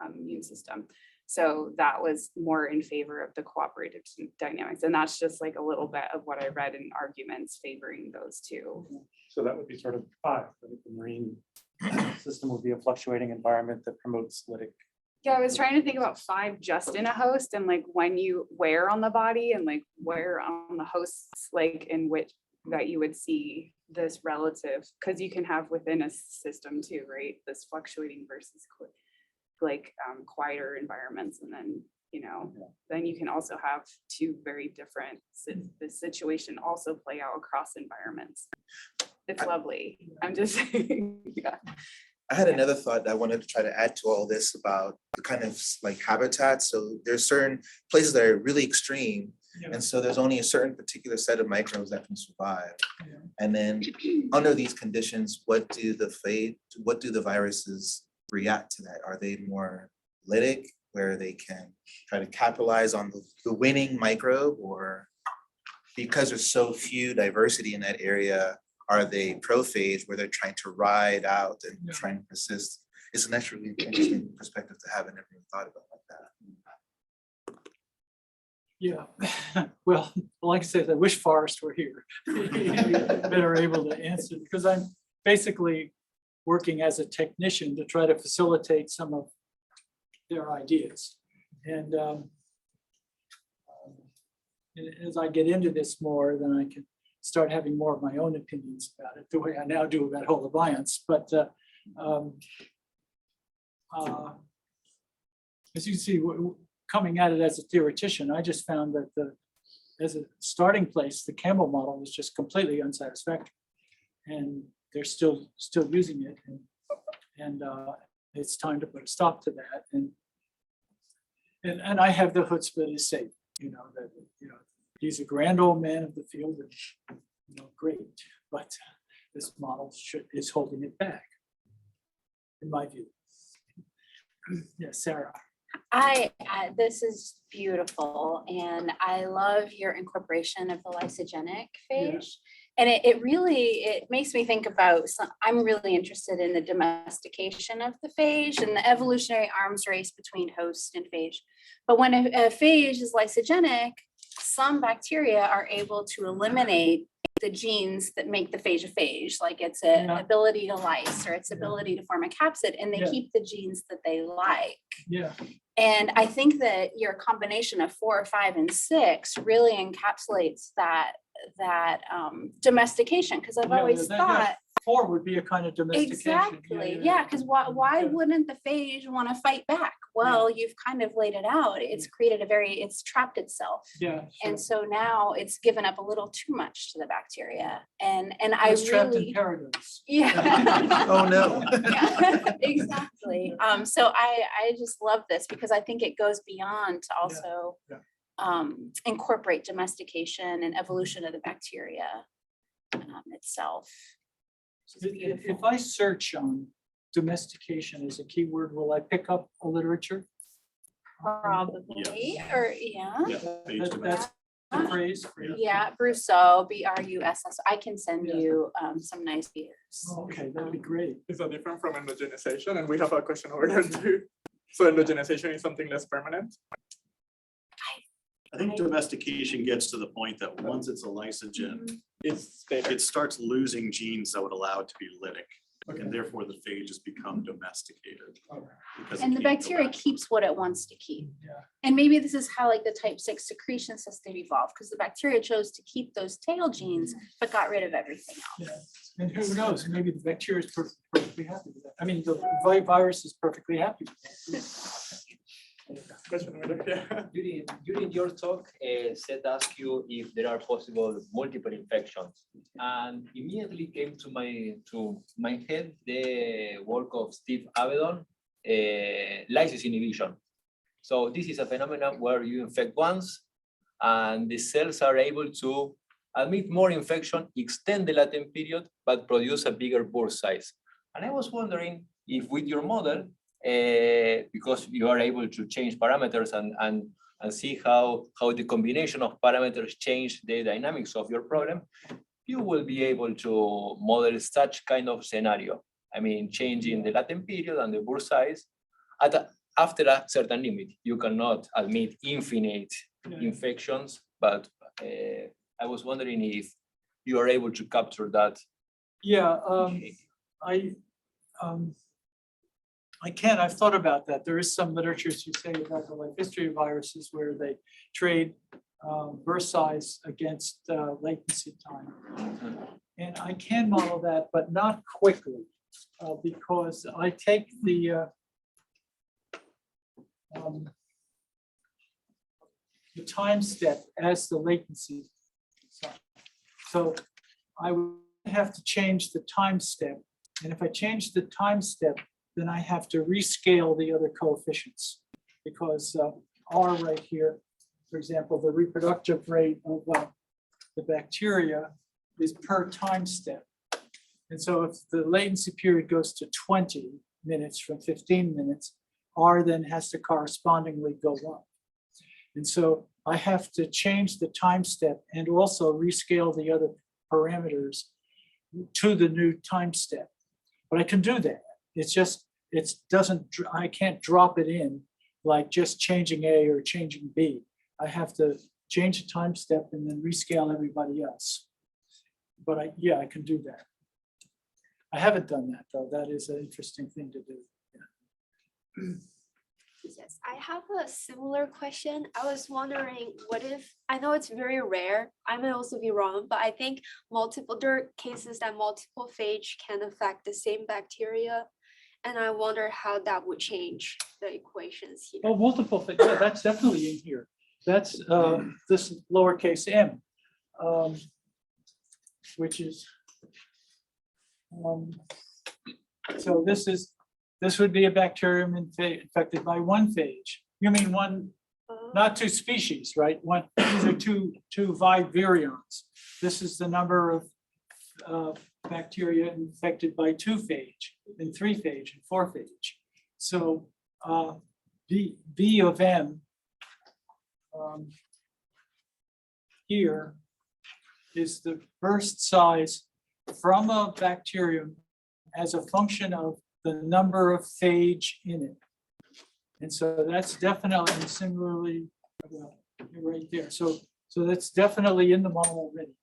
immune system. So that was more in favor of the cooperative dynamics. And that's just like a little bit of what I read in arguments favoring those two. So that would be sort of five. I think the marine system would be a fluctuating environment that promotes lytic. Yeah, I was trying to think about 5 just in a host, and like when you where on the body and like where on the hosts, like in which that you would see this relative, because you can have within a system too, right? This fluctuating versus quieter environments, and then then you can also have 2 very different the situation also play out across environments. It's lovely. I'm just saying. Yeah. I had another thought that I wanted to try to add to all this about the kind of like habitats. So there's certain places that are really extreme. Yeah. And so there's only a certain particular set of microbes that can survive. Yeah. And then under these conditions, what do the viruses react to that? Are they more lytic, where they can try to capitalize on the winning microbe, or because there's so few diversity in that area, are they prophage, where they're trying to ride out and Yeah. try and persist? It's an actually really interesting perspective to have. I never even thought about it like that. Yeah, well, like I said, I wish Forrest were here. Better able to answer, because I'm basically working as a technician to try to facilitate some of their ideas. And as I get into this more, then I can start having more of my own opinions about it, the way I now do about holobiont. But as you see, coming at it as a theoretician, I just found that as a starting place, the Campbell model was just completely unsatisfactory, and they're still using it, and it's time to put a stop to that. And I have the chutzpah to say, that he's a grand old man of the field, and great, but this model is holding it back, in my view. Yeah, Sarah. This is beautiful, and I love your incorporation of the lysogenic phage. And it really makes me think about I'm really interested in the domestication of the phage and the evolutionary arms race between host and phage. But when a phage is lysogenic, some bacteria are able to eliminate the genes that make the phage a phage, like its ability to lyse or its ability to form a capsid, and they keep the genes that they like. Yeah. And I think that your combination of 4, 5, and 6 really encapsulates that domestication, because I've always thought before would be a kind of domestication. Exactly, yeah, because why wouldn't the phage want to fight back? Well, you've kind of laid it out. It's created it's trapped itself. Yeah. And so now it's given up a little too much to the bacteria. And I It's trapped in really, paradise. yeah. Oh, no. Yeah, exactly. So I just love this because I think it goes beyond to also incorporate domestication and evolution of the bacteria itself. Which is beautiful. If I search on domestication as a keyword, will I pick up a literature? Probably, or yeah. That's the phrase. Yeah, Brousseau, BRUSS. I can send you some nice beers. Okay, that'd be great. It's a different from endogenization, and we have a question over there too. So endogenization is something less permanent. I think domestication gets to the point that once it's a lysogen, It's stable. it starts losing genes that would allow it to be lytic. And therefore the phage has become domesticated. because it And the can't go bacteria back. keeps what it wants to keep. Yeah. And maybe this is how like the type 6 secretion system evolved, because the bacteria chose to keep those tail genes, but got rid of everything else. Yeah. And who knows, maybe the bacteria is perfectly happy with that. I mean, the virus is perfectly happy with that. Question over there, yeah. During your talk, Seth asked you if there are possible multiple infections, and immediately came to my head the work of Steve Avedon, lysis inhibition. So this is a phenomenon where you infect once, and the cells are able to admit more infection, extend the latent period, but produce a bigger burst size. And I was wondering if with your model, because you are able to change parameters and see how the combination of parameters change the dynamics of your problem, you will be able to model such kind of scenario. I mean, changing the latent period and the burst size after a certain limit. You cannot admit infinite infections, but I was wondering if you are able to capture that. Yeah, I can, I've thought about that. There is some literature, as you say, about the life history of viruses where they trade burst size against latency time. And I can model that, but not quickly, because I take the time step as the latency. So I would have to change the time step. And if I change the time step, then I have to rescale the other coefficients, because R right here, for example, the reproductive rate of the bacteria is per time step. And so if the latency period goes to 20 minutes from 15 minutes, R then has to correspondingly go up. And so I have to change the time step and also rescale the other parameters to the new time step. But I can do that. It's just, I can't drop it in like just changing A or changing B. I have to change the time step and then rescale everybody else. But I can do that. I haven't done that though. That is an interesting thing to do. Yeah. Yes, I have a similar question. I was wondering, what if, I know it's very rare, I may also be wrong, but I think there are cases that multiple phage can affect the same bacteria. And I wonder how that would change the equations here. Oh, multiple things. Yeah, that's definitely in here. That's this lowercase m, which is, so this would be a bacterium infected by one phage. You mean one, not two species, right? These are two vivarions. This is the number of bacteria infected by 2 phage and 3 phage and 4 phage. So V of m here is the burst size from a bacterium as a function of the number of phage in it. And so that's definitely, and similarly right there. So that's definitely in the model already.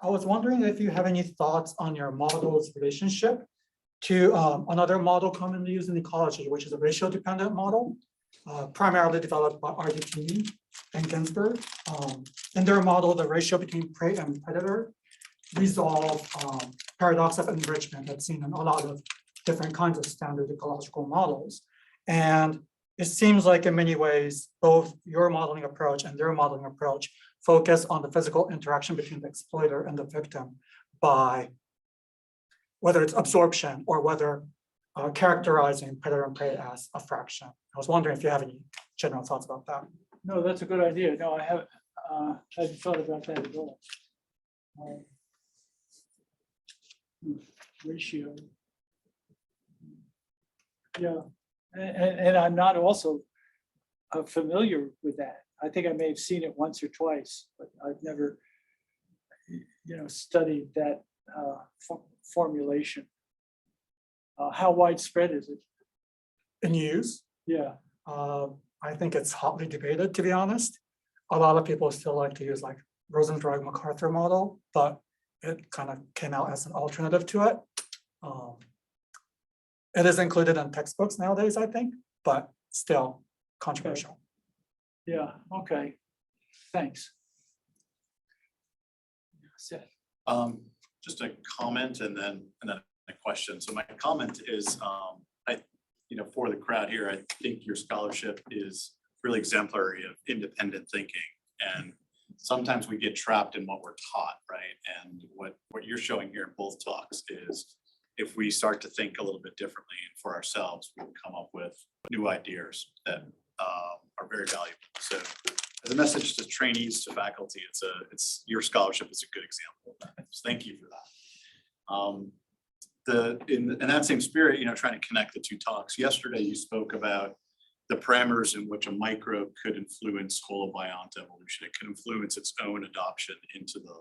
I was wondering if you have any thoughts on your model's relationship to another model commonly used in ecology, which is a ratio-dependent model, primarily developed by RDT. and Ginsburg. In their model, the ratio between prey and predator resolve paradox of enrichment that's seen in a lot of different kinds of standard ecological models. And it seems like in many ways, both your modeling approach and their modeling approach focus on the physical interaction between the exploiter and the victim by whether it's absorption or whether characterizing predator and prey as a fraction. I was wondering if you have any general thoughts about that. No, that's a good idea. No, I hadn't thought about that at all. Ratio. Yeah, and I'm not also familiar with that. I think I may have seen it once or twice, but I've never, studied that formulation. How widespread is it? In use, Yeah, I think it's hotly debated, to be honest. A lot of people still like to use like Rosenzweig-MacArthur model, but it kind of came out as an alternative to it. It is included in textbooks nowadays, I think, but still controversial. yeah, okay, thanks. Seth. Just a comment and then a question. So my comment is, for the crowd here, I think your scholarship is really exemplary of independent thinking. And sometimes we get trapped in what we're taught, right? And what you're showing here in both talks is if we start to think a little bit differently for ourselves, we can come up with new ideas that are very valuable. So as a message to trainees, to faculty, it's your scholarship is a good example of that. So thank you for that. In that same spirit, trying to connect the two talks. Yesterday, you spoke about the parameters in which a microbe could influence holobiont evolution. It could influence its own adoption into the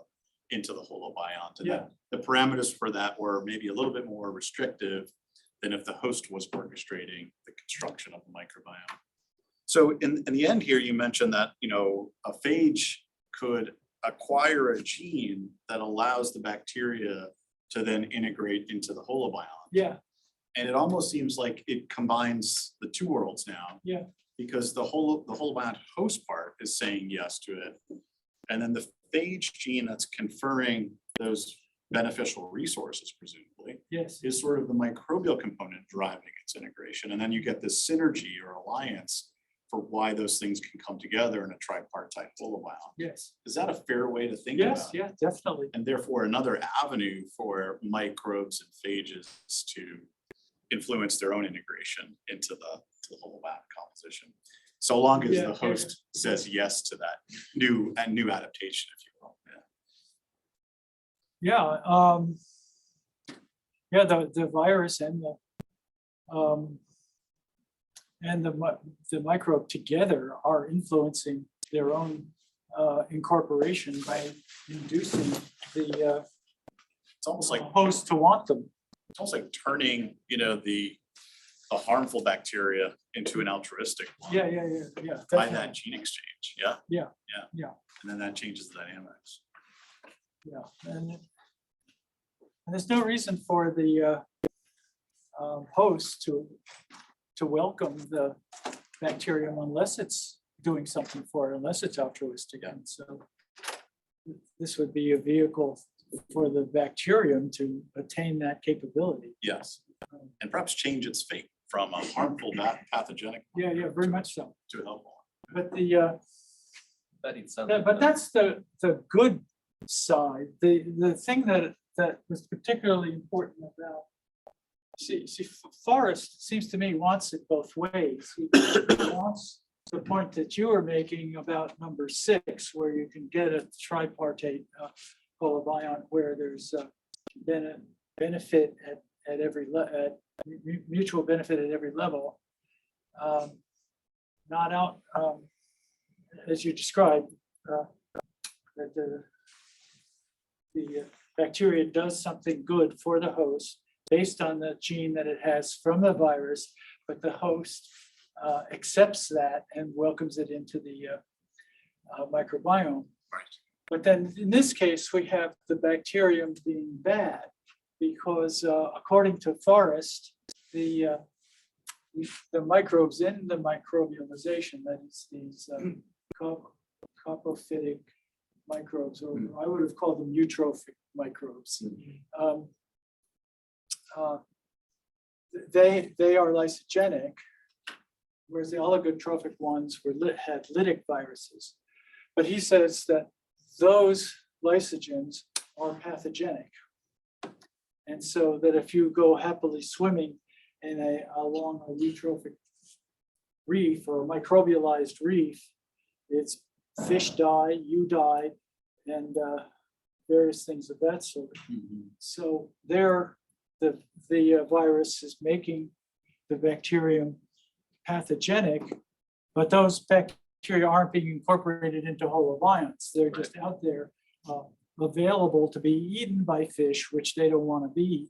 holobiont. And the parameters for that were maybe a little bit more restrictive than if the host was orchestrating the construction of the microbiome. So in the end here, you mentioned that a phage could acquire a gene that allows the bacteria to then integrate into the holobiont. Yeah. And it almost seems like it combines the two worlds now. Yeah. Because the holobiont host part is saying yes to it. And then the phage gene that's conferring those beneficial resources, presumably, Yes. is sort of the microbial component driving its integration. And then you get this synergy or alliance for why those things can come together in a tripartite holobiont. Yes. Is that a fair way to think about Yes. it? Yeah. Definitely. And therefore another avenue for microbes and phages to influence their own integration into the holobiont composition. So long as the host says yes to that new adaptation, if you will. The virus and the microbe together are influencing their own incorporation by inducing the It's almost like host to want them. it's almost like turning, the harmful bacteria into an altruistic one Yeah. by Definitely. that gene exchange. Yeah. Yeah. And then that changes the dynamics. Yeah, and there's no reason for the host to welcome the bacterium unless it's doing something for it, unless it's altruistic. And so this would be a vehicle for the bacterium to attain that capability. Yes. And perhaps change its fate from a harmful pathogenic Yeah, very much so. to a helpful one. But the But it's but that's the good side. The thing that was particularly important about Forrest seems to me wants it both ways. He wants the point that you were making about number 6, where you can get a tripartite holobiont where there's benefit at every mutual benefit at every level. Not out as you described, that the bacteria does something good for the host based on the gene that it has from the virus, but the host accepts that and welcomes it into the microbiome. Right. But then in this case, we have the bacterium being bad because according to Forrest, the microbes in the microbialization, that is these coprophytic microbes, or I would have called them eutrophic microbes. They are lysogenic, whereas the oligotrophic ones had lytic viruses. But he says that those lysogens are pathogenic. And so that if you go happily swimming along a eutrophic reef or a microbialized reef, it's fish die, you die, and various things of that sort. So there, the virus is making the bacterium pathogenic, but those bacteria aren't being incorporated into holobions. They're just out there available to be eaten by fish, which they don't want to be.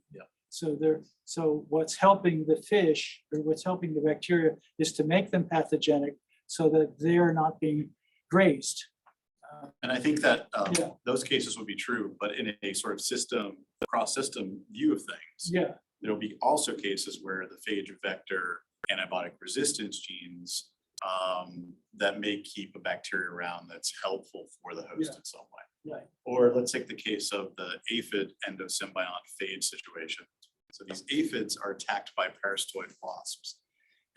So what's helping the fish, or what's helping the bacteria, is to make them pathogenic so that they're not being grazed. And I think that those cases would be true, but in a sort of cross-system view of things, there'll be also cases where the phage vector antibiotic resistance genes that may keep a bacteria around that's helpful for the host in some way. Right. Or let's take the case of the aphid endosymbiont phage situation. So these aphids are attacked by parasitoid wasps,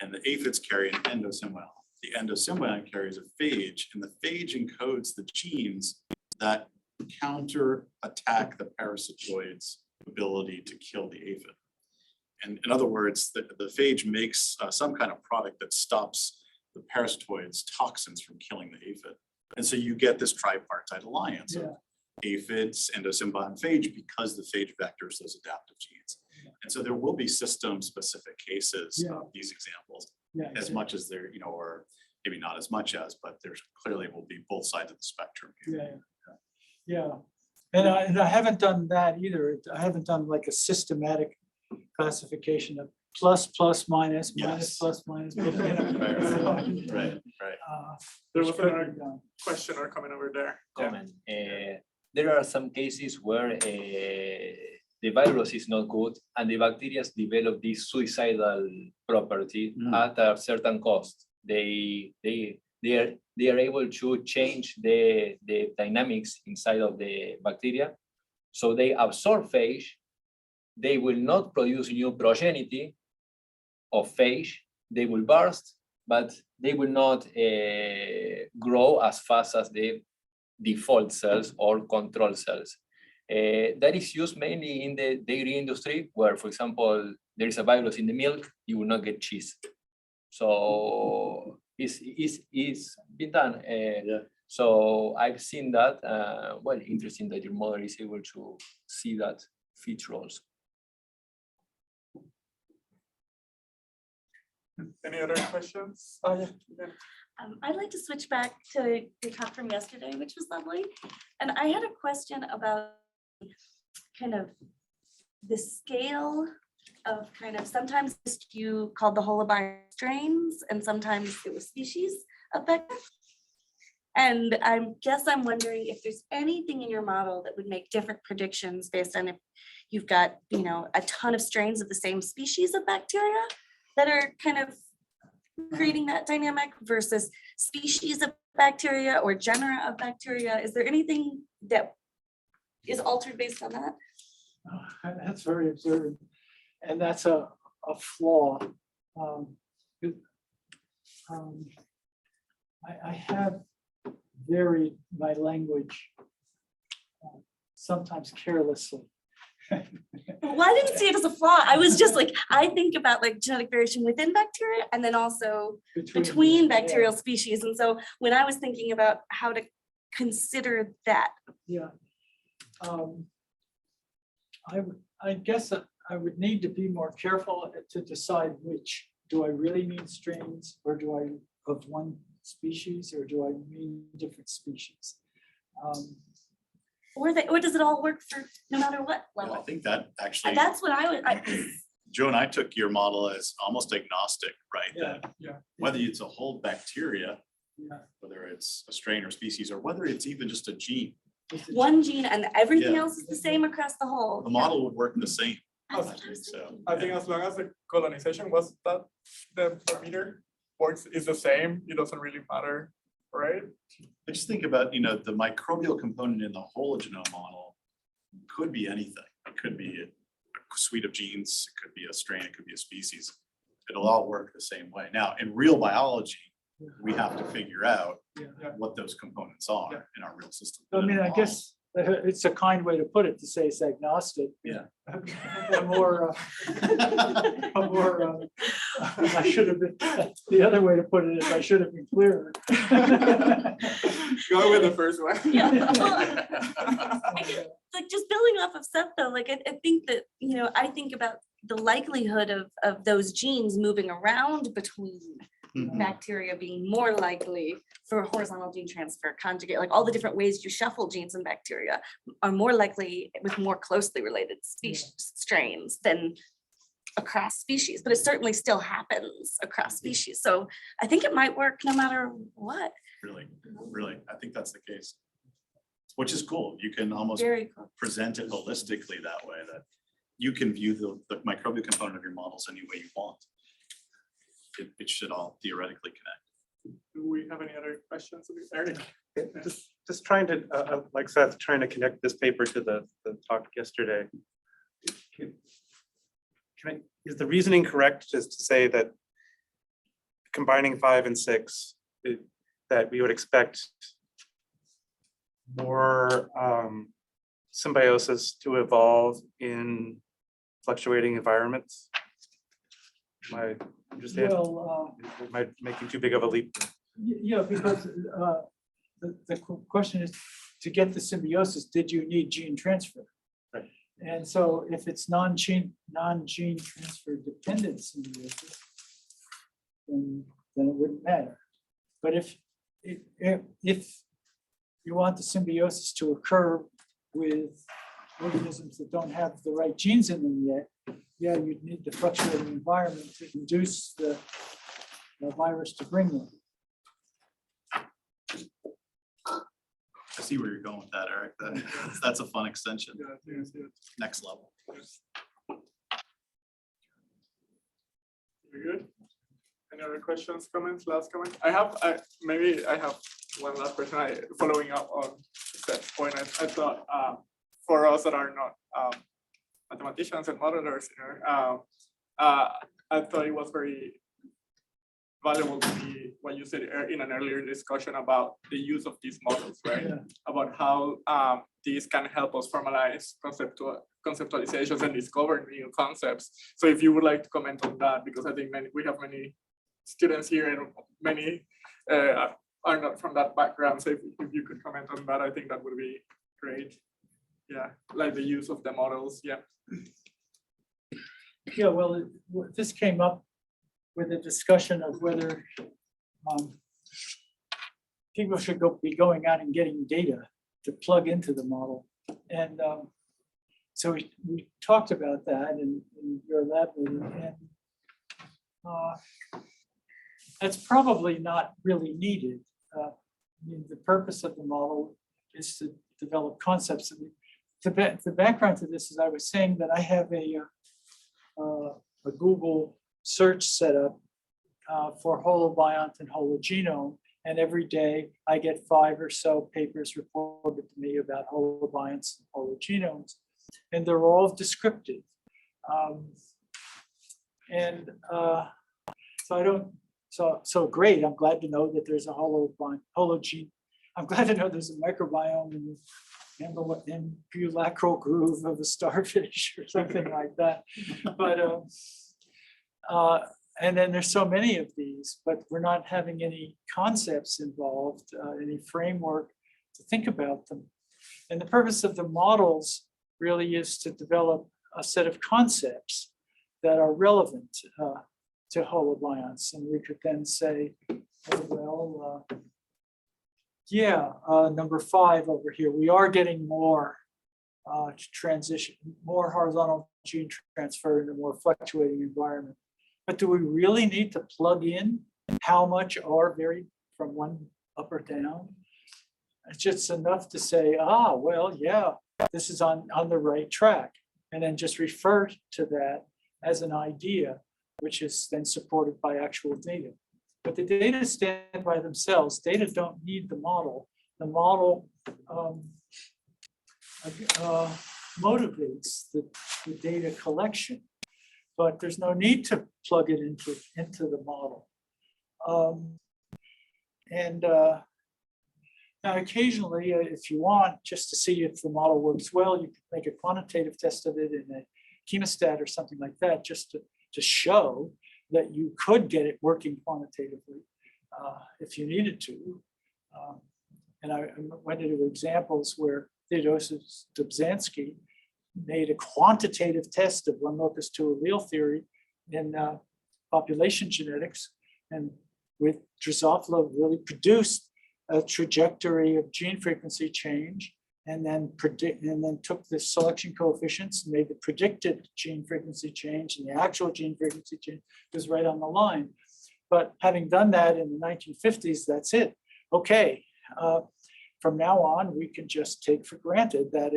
and the aphids carry an endosymbiont. The endosymbiont carries a phage, and the phage encodes the genes that counter-attack the parasitoid's ability to kill the aphid. And in other words, the phage makes some kind of product that stops the parasitoid's toxins from killing the aphid. And so you get this tripartite alliance of aphids, endosymbiont, phage, because the phage vectors those adaptive genes. And so there will be system-specific cases of these examples, as much as there, or maybe not as much as, but there's clearly will be both sides of the spectrum. And I haven't done that either. I haven't done like a systematic classification of plus, minus, plus, minus. Right. There was another question or comment over there. Comment. There are some cases where the virus is not good and the bacteria develop this suicidal property at a certain cost. They are able to change the dynamics inside of the bacteria. So they absorb phage. They will not produce new progeny of phage. They will burst, but they will not grow as fast as the default cells or control cells. That is used mainly in the dairy industry, where, for example, there is a virus in the milk, you will not get cheese. So it's been done. So I've seen that. Well, interesting that your mother is able to see that feature also. Any other questions? I'd like to switch back to your talk from yesterday, which was lovely. And I had a question about kind of the scale of sometimes you called the holobiont strains and sometimes it was species of bacteria. And I'm wondering if there's anything in your model that would make different predictions based on if you've got, a ton of strains of the same species of bacteria that are kind of creating that dynamic versus species of bacteria or genera of bacteria. Is there anything that is altered based on that? That's very observant, and that's a flaw. I have varied my language sometimes carelessly. Well, I didn't see it as a flaw. I was just like, I think about like genetic variation within bacteria and then also between bacterial species. And so when I was thinking about how to consider that. I guess I would need to be more careful to decide which. Do I really mean strains, or do I of one species, or do I mean different species? Or does it all work for no matter what level? I think that actually. That's what I would. Joe and I took your model as almost agnostic, right? That whether it's a whole bacteria, whether it's a strain or species, or whether it's even just a gene. One gene and everything else is the same across the whole. The model would work the same. I think as long as the colonization was that the parameter works is the same, it doesn't really matter right? I just think about, the microbial component in the whole genome model could be anything. It could be a suite of genes, it could be a strain, it could be a species. It'll all work the same way. Now, in real biology, we have to figure out what those components are in our real system. I mean, I guess it's a kind way to put it, to say it's agnostic. Yeah. A more, I should have been, the other way to put it is I should have been clearer. Go with the first one. Yeah, well, I guess, like just building off of Seth though, like I think that, I think about the likelihood of those genes moving around between bacteria being more likely for horizontal gene transfer, conjugate, like all the different ways you shuffle genes in bacteria are more likely with more closely related species strains than across species, but it certainly still happens across species. So I think it might work no matter what. Really, I think that's the case. Which is cool. You can almost Very cool. present it holistically that way, that you can view the microbial component of your models any way you want. It should all theoretically connect. Do we have any other questions? Eric? Just trying to, like Seth, trying to connect this paper to the talk yesterday. Is the reasoning correct just to say that combining 5 and 6, that we would expect more symbiosis to evolve in fluctuating environments? Am I understand? Well, Am I making too big of a leap? yeah, because the question is, to get the symbiosis, did you need gene transfer? Right. And so if it's non-gene transfer dependent symbiosis, then it wouldn't matter. But if you want the symbiosis to occur with organisms that don't have the right genes in them yet, yeah, you'd need the fluctuating environment to induce the virus to bring them. I see where you're going with that, Eric. That's a fun extension. Yeah, yes. Next level. Very good. Any other questions, comments, last comment? Maybe I have one last question. Following up on Seth's point, I thought for us that are not mathematicians and modelers, I thought it was very valuable to me what you said in an earlier discussion about the use of these models, right? Yeah. About how these can help us formalize conceptualizations and discover new concepts. So if you would like to comment on that, because I think we have many students here and many are not from that background. So if you could comment on that, I think that would be great. Yeah, like the use of the models. Yeah. Yeah, well, this came up with a discussion of whether people should be going out and getting data to plug into the model. And so we talked about that in your lab meeting, and that's probably not really needed. I mean, the purpose of the model is to develop concepts. The background to this is I was saying that I have a Google search set up for holobiont and hologenome, and every day I get 5 or so papers reported to me about holobionts and hologenomes, and they're all descriptive. So great. I'm glad to know that there's a hologene. I'm glad to know there's a microbiome in the ambulacral groove of a starfish or something like that. But and then there's so many of these, but we're not having any concepts involved, any framework to think about them. And the purpose of the models really is to develop a set of concepts that are relevant to holobionts. And we could then say, oh, well, number 5 over here, we are getting more transition, more horizontal gene transfer in a more fluctuating environment. But do we really need to plug in how much are varied from one up or down? It's just enough to say, well, yeah, this is on the right track. And then just refer to that as an idea, which is then supported by actual data. But the data stand by themselves. Data don't need the model. The model motivates the data collection, but there's no need to plug it into the model. Now occasionally, if you want, just to see if the model works well, you can make a quantitative test of it in a chemostat or something like that, just to show that you could get it working quantitatively if you needed to. And I went into examples where Theodoros Dobzhansky made a quantitative test of one locus two allele theory in population genetics, and with Drosophila really produced a trajectory of gene frequency change, and then took the selection coefficients and made the predicted gene frequency change, and the actual gene frequency change was right on the line. But having done that in the 1950s, that's it. Okay, from now on, we can just take for granted that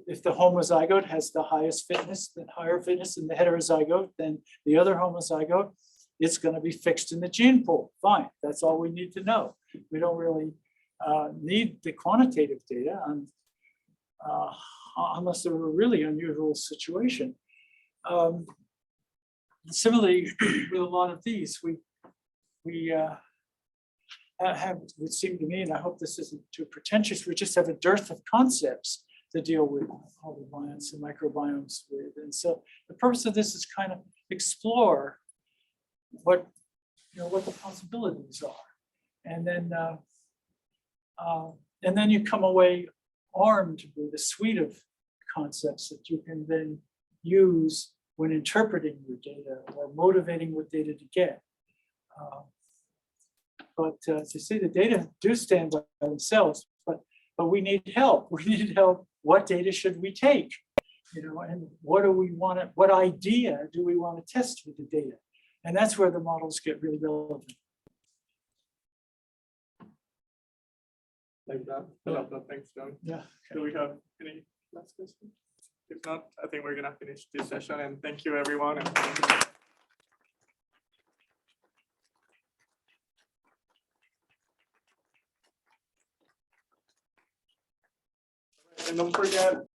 if the homozygote has the highest fitness, the higher fitness in the heterozygote than the other homozygote, it's going to be fixed in the gene pool. Fine, that's all we need to know. We don't really need the quantitative data unless there were a really unusual situation. Similarly, with a lot of these, we have, it would seem to me, and I hope this isn't too pretentious, we just have a dearth of concepts to deal with all the biomes and microbiomes with. And so the purpose of this is kind of explore what the possibilities are. And then you come away armed with a suite of concepts that you can then use when interpreting your data or motivating what data to get. But to see, the data do stand by themselves, but we need help. We need help. What data should we take? And what do we want to, what idea do we want to test with the data? And that's where the models get really relevant. Like that. I love that. Thanks, John. Yeah. Do we have any last questions? If not, I think we're gonna finish this session, and thank you, everyone. And don't forget,